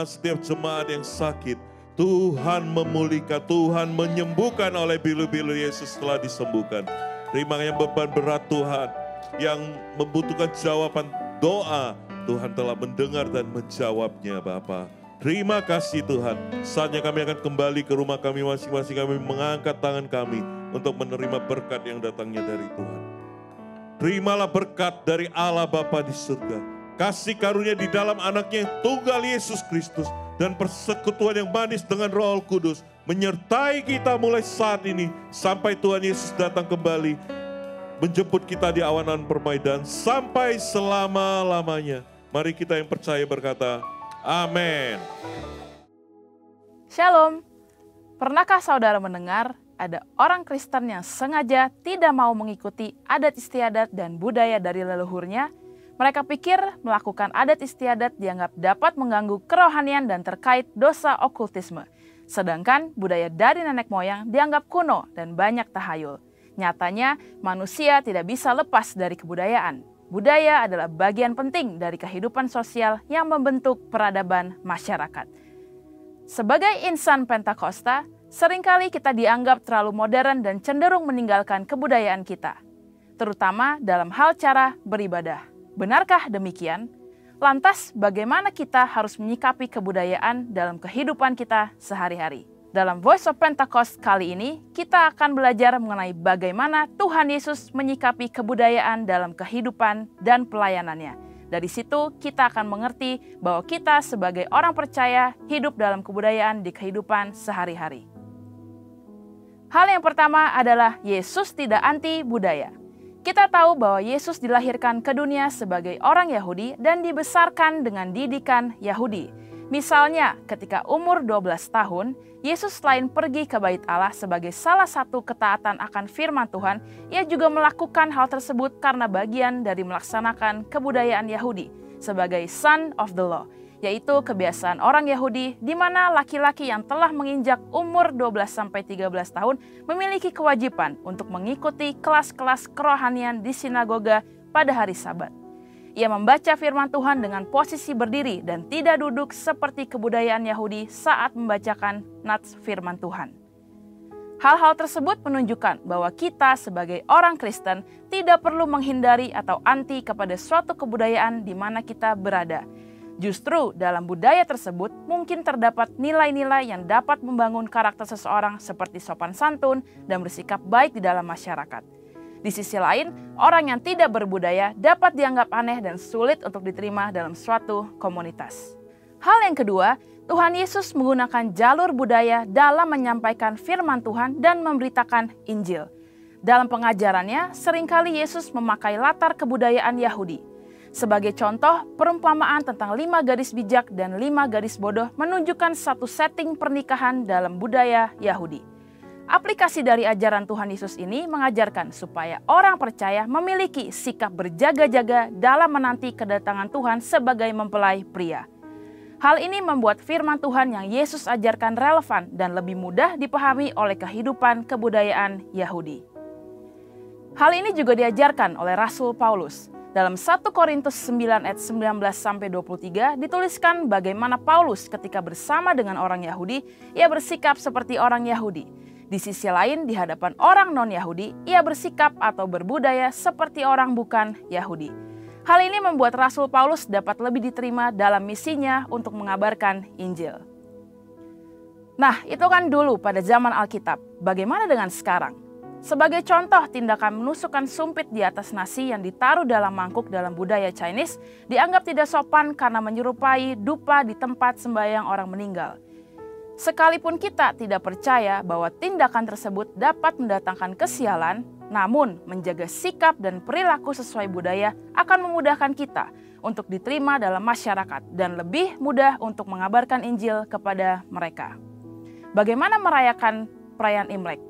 setiap jemaat yang sakit. Tuhan memulihkan, Tuhan menyembuhkan oleh bilu-bilu Yesus telah disembuhkan. Terima yang beban berat Tuhan, yang membutuhkan jawaban doa, Tuhan telah mendengar dan menjawabnya Bapa. Terima kasih Tuhan, saatnya kami akan kembali ke rumah kami masing-masing, kami mengangkat tangan kami untuk menerima berkat yang datangnya dari Tuhan. Terimalah berkat dari Allah Bapa di surga, kasih karunia di dalam anaknya yang tunggal Yesus Kristus, dan persekutuan yang manis dengan Roh Kudus menyertai kita mulai saat ini sampai Tuhan Yesus datang kembali menjemput kita di awan-awan permaidan sampai selama-lamanya. Mari kita yang percaya berkata, amin. Shalom. Pernahkah saudara mendengar ada orang Kristen yang sengaja tidak mau mengikuti adat istiadat dan budaya dari leluhurnya? Mereka pikir melakukan adat istiadat dianggap dapat mengganggu kerohanian dan terkait dosa okultisme. Sedangkan budaya dari nenek moyang dianggap kuno dan banyak tahayul. Nyatanya manusia tidak bisa lepas dari kebudayaan. Budaya adalah bagian penting dari kehidupan sosial yang membentuk peradaban masyarakat. Sebagai insan Pentakosta, seringkali kita dianggap terlalu modern dan cenderung meninggalkan kebudayaan kita, terutama dalam hal cara beribadah. Benarkah demikian? Lantas, bagaimana kita harus menyikapi kebudayaan dalam kehidupan kita sehari-hari? Dalam Voice of Pentecost kali ini, kita akan belajar mengenai bagaimana Tuhan Yesus menyikapi kebudayaan dalam kehidupan dan pelayanannya. Dari situ kita akan mengerti bahwa kita sebagai orang percaya hidup dalam kebudayaan di kehidupan sehari-hari. Hal yang pertama adalah Yesus tidak anti budaya. Kita tahu bahwa Yesus dilahirkan ke dunia sebagai orang Yahudi dan dibesarkan dengan didikan Yahudi. Misalnya ketika umur 12 tahun, Yesus selain pergi ke bait Allah sebagai salah satu ketaatan akan firman Tuhan, ia juga melakukan hal tersebut karena bagian dari melaksanakan kebudayaan Yahudi sebagai son of the law, yaitu kebiasaan orang Yahudi di mana laki-laki yang telah menginjak umur 12-13 tahun memiliki kewajiban untuk mengikuti kelas-kelas kerohanian di sinagoga pada hari Sabat. Ia membaca firman Tuhan dengan posisi berdiri dan tidak duduk seperti kebudayaan Yahudi saat membacakan nats firman Tuhan. Hal-hal tersebut menunjukkan bahwa kita sebagai orang Kristen tidak perlu menghindari atau anti kepada suatu kebudayaan di mana kita berada. Justru dalam budaya tersebut mungkin terdapat nilai-nilai yang dapat membangun karakter seseorang seperti sopan santun dan bersikap baik di dalam masyarakat. Di sisi lain, orang yang tidak berbudaya dapat dianggap aneh dan sulit untuk diterima dalam suatu komunitas. Hal yang kedua, Tuhan Yesus menggunakan jalur budaya dalam menyampaikan firman Tuhan dan memberitakan Injil. Dalam pengajarannya, seringkali Yesus memakai latar kebudayaan Yahudi. Sebagai contoh, perumpamaan tentang 5 gadis bijak dan 5 gadis bodoh menunjukkan satu setting pernikahan dalam budaya Yahudi. Aplikasi dari ajaran Tuhan Yesus ini mengajarkan supaya orang percaya memiliki sikap berjaga-jaga dalam menanti kedatangan Tuhan sebagai mempelai pria. Hal ini membuat firman Tuhan yang Yesus ajarkan relevan dan lebih mudah dipahami oleh kehidupan kebudayaan Yahudi. Hal ini juga diajarkan oleh Rasul Paulus. Dalam 1 Korintus 9 ayat 19-23 dituliskan bagaimana Paulus ketika bersama dengan orang Yahudi, ia bersikap seperti orang Yahudi. Di sisi lain, di hadapan orang non-Yahudi, ia bersikap atau berbudaya seperti orang bukan Yahudi. Hal ini membuat Rasul Paulus dapat lebih diterima dalam misinya untuk mengabarkan Injil. Nah, itu kan dulu pada zaman Alkitab. Bagaimana dengan sekarang? Sebagai contoh, tindakan menusukkan sumpit di atas nasi yang ditaruh dalam mangkuk dalam budaya Chinese dianggap tidak sopan karena menyerupai dupa di tempat sembahyang orang meninggal. Sekalipun kita tidak percaya bahwa tindakan tersebut dapat mendatangkan kesialan, namun menjaga sikap dan perilaku sesuai budaya akan memudahkan kita untuk diterima dalam masyarakat dan lebih mudah untuk mengabarkan Injil kepada mereka. Bagaimana merayakan perayaan Imlek?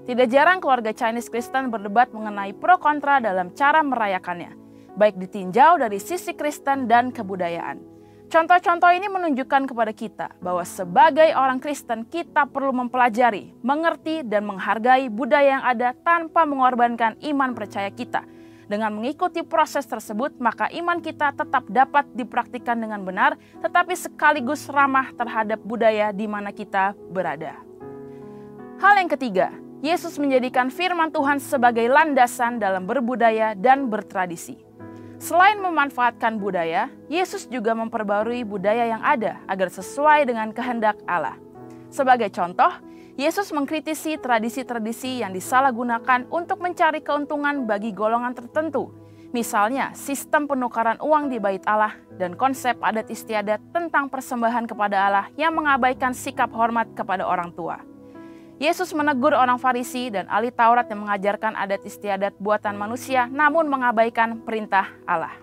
Tidak jarang keluarga Chinese Kristen berdebat mengenai pro kontra dalam cara merayakannya, baik ditinjau dari sisi Kristen dan kebudayaan. Contoh-contoh ini menunjukkan kepada kita bahwa sebagai orang Kristen kita perlu mempelajari, mengerti, dan menghargai budaya yang ada tanpa mengorbankan iman percaya kita. Dengan mengikuti proses tersebut, maka iman kita tetap dapat dipraktikkan dengan benar, tetapi sekaligus ramah terhadap budaya di mana kita berada. Hal yang ketiga, Yesus menjadikan firman Tuhan sebagai landasan dalam berbudaya dan bertradisi. Selain memanfaatkan budaya, Yesus juga memperbarui budaya yang ada agar sesuai dengan kehendak Allah. Sebagai contoh, Yesus mengkritisi tradisi-tradisi yang disalahgunakan untuk mencari keuntungan bagi golongan tertentu. Misalnya, sistem penukaran uang di bait Allah dan konsep adat istiadat tentang persembahan kepada Allah yang mengabaikan sikap hormat kepada orang tua. Yesus menegur orang Farisi dan ahli Taurat yang mengajarkan adat istiadat buatan manusia namun mengabaikan perintah Allah.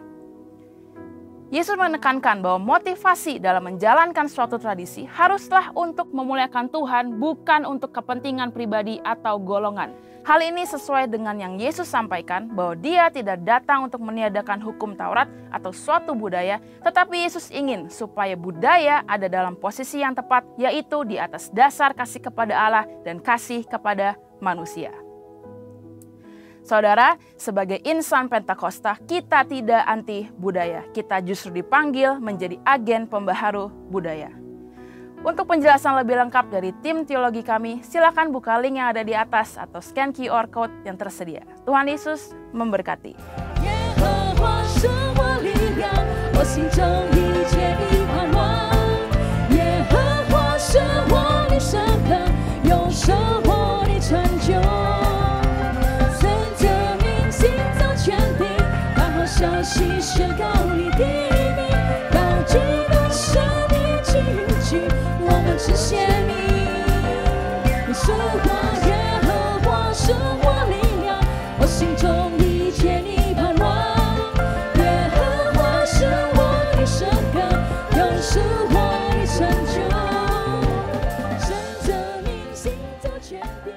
Yesus menekankan bahwa motivasi dalam menjalankan suatu tradisi haruslah untuk memuliakan Tuhan, bukan untuk kepentingan pribadi atau golongan. Hal ini sesuai dengan yang Yesus sampaikan bahwa Dia tidak datang untuk meniadakan hukum Taurat atau suatu budaya, tetapi Yesus ingin supaya budaya ada dalam posisi yang tepat, yaitu di atas dasar kasih kepada Allah dan kasih kepada manusia. Saudara, sebagai insan Pentakosta, kita tidak anti budaya. Kita justru dipanggil menjadi agen pembaharu budaya. Untuk penjelasan lebih lengkap dari tim teologi kami, silakan buka link yang ada di atas atau scan QR code yang tersedia. Tuhan Yesus memberkati. 耶和华是我力量，我心中一切的盼望。耶和华是我的神灯，永守我的成就。随着明星走全地，把好消息宣告你的名，高举的神的举举，我们只谢你。耶稣话，耶和华是我力量，我心中一切的盼望。耶和华是我的神歌，永是我的成就。顺着明星走全地。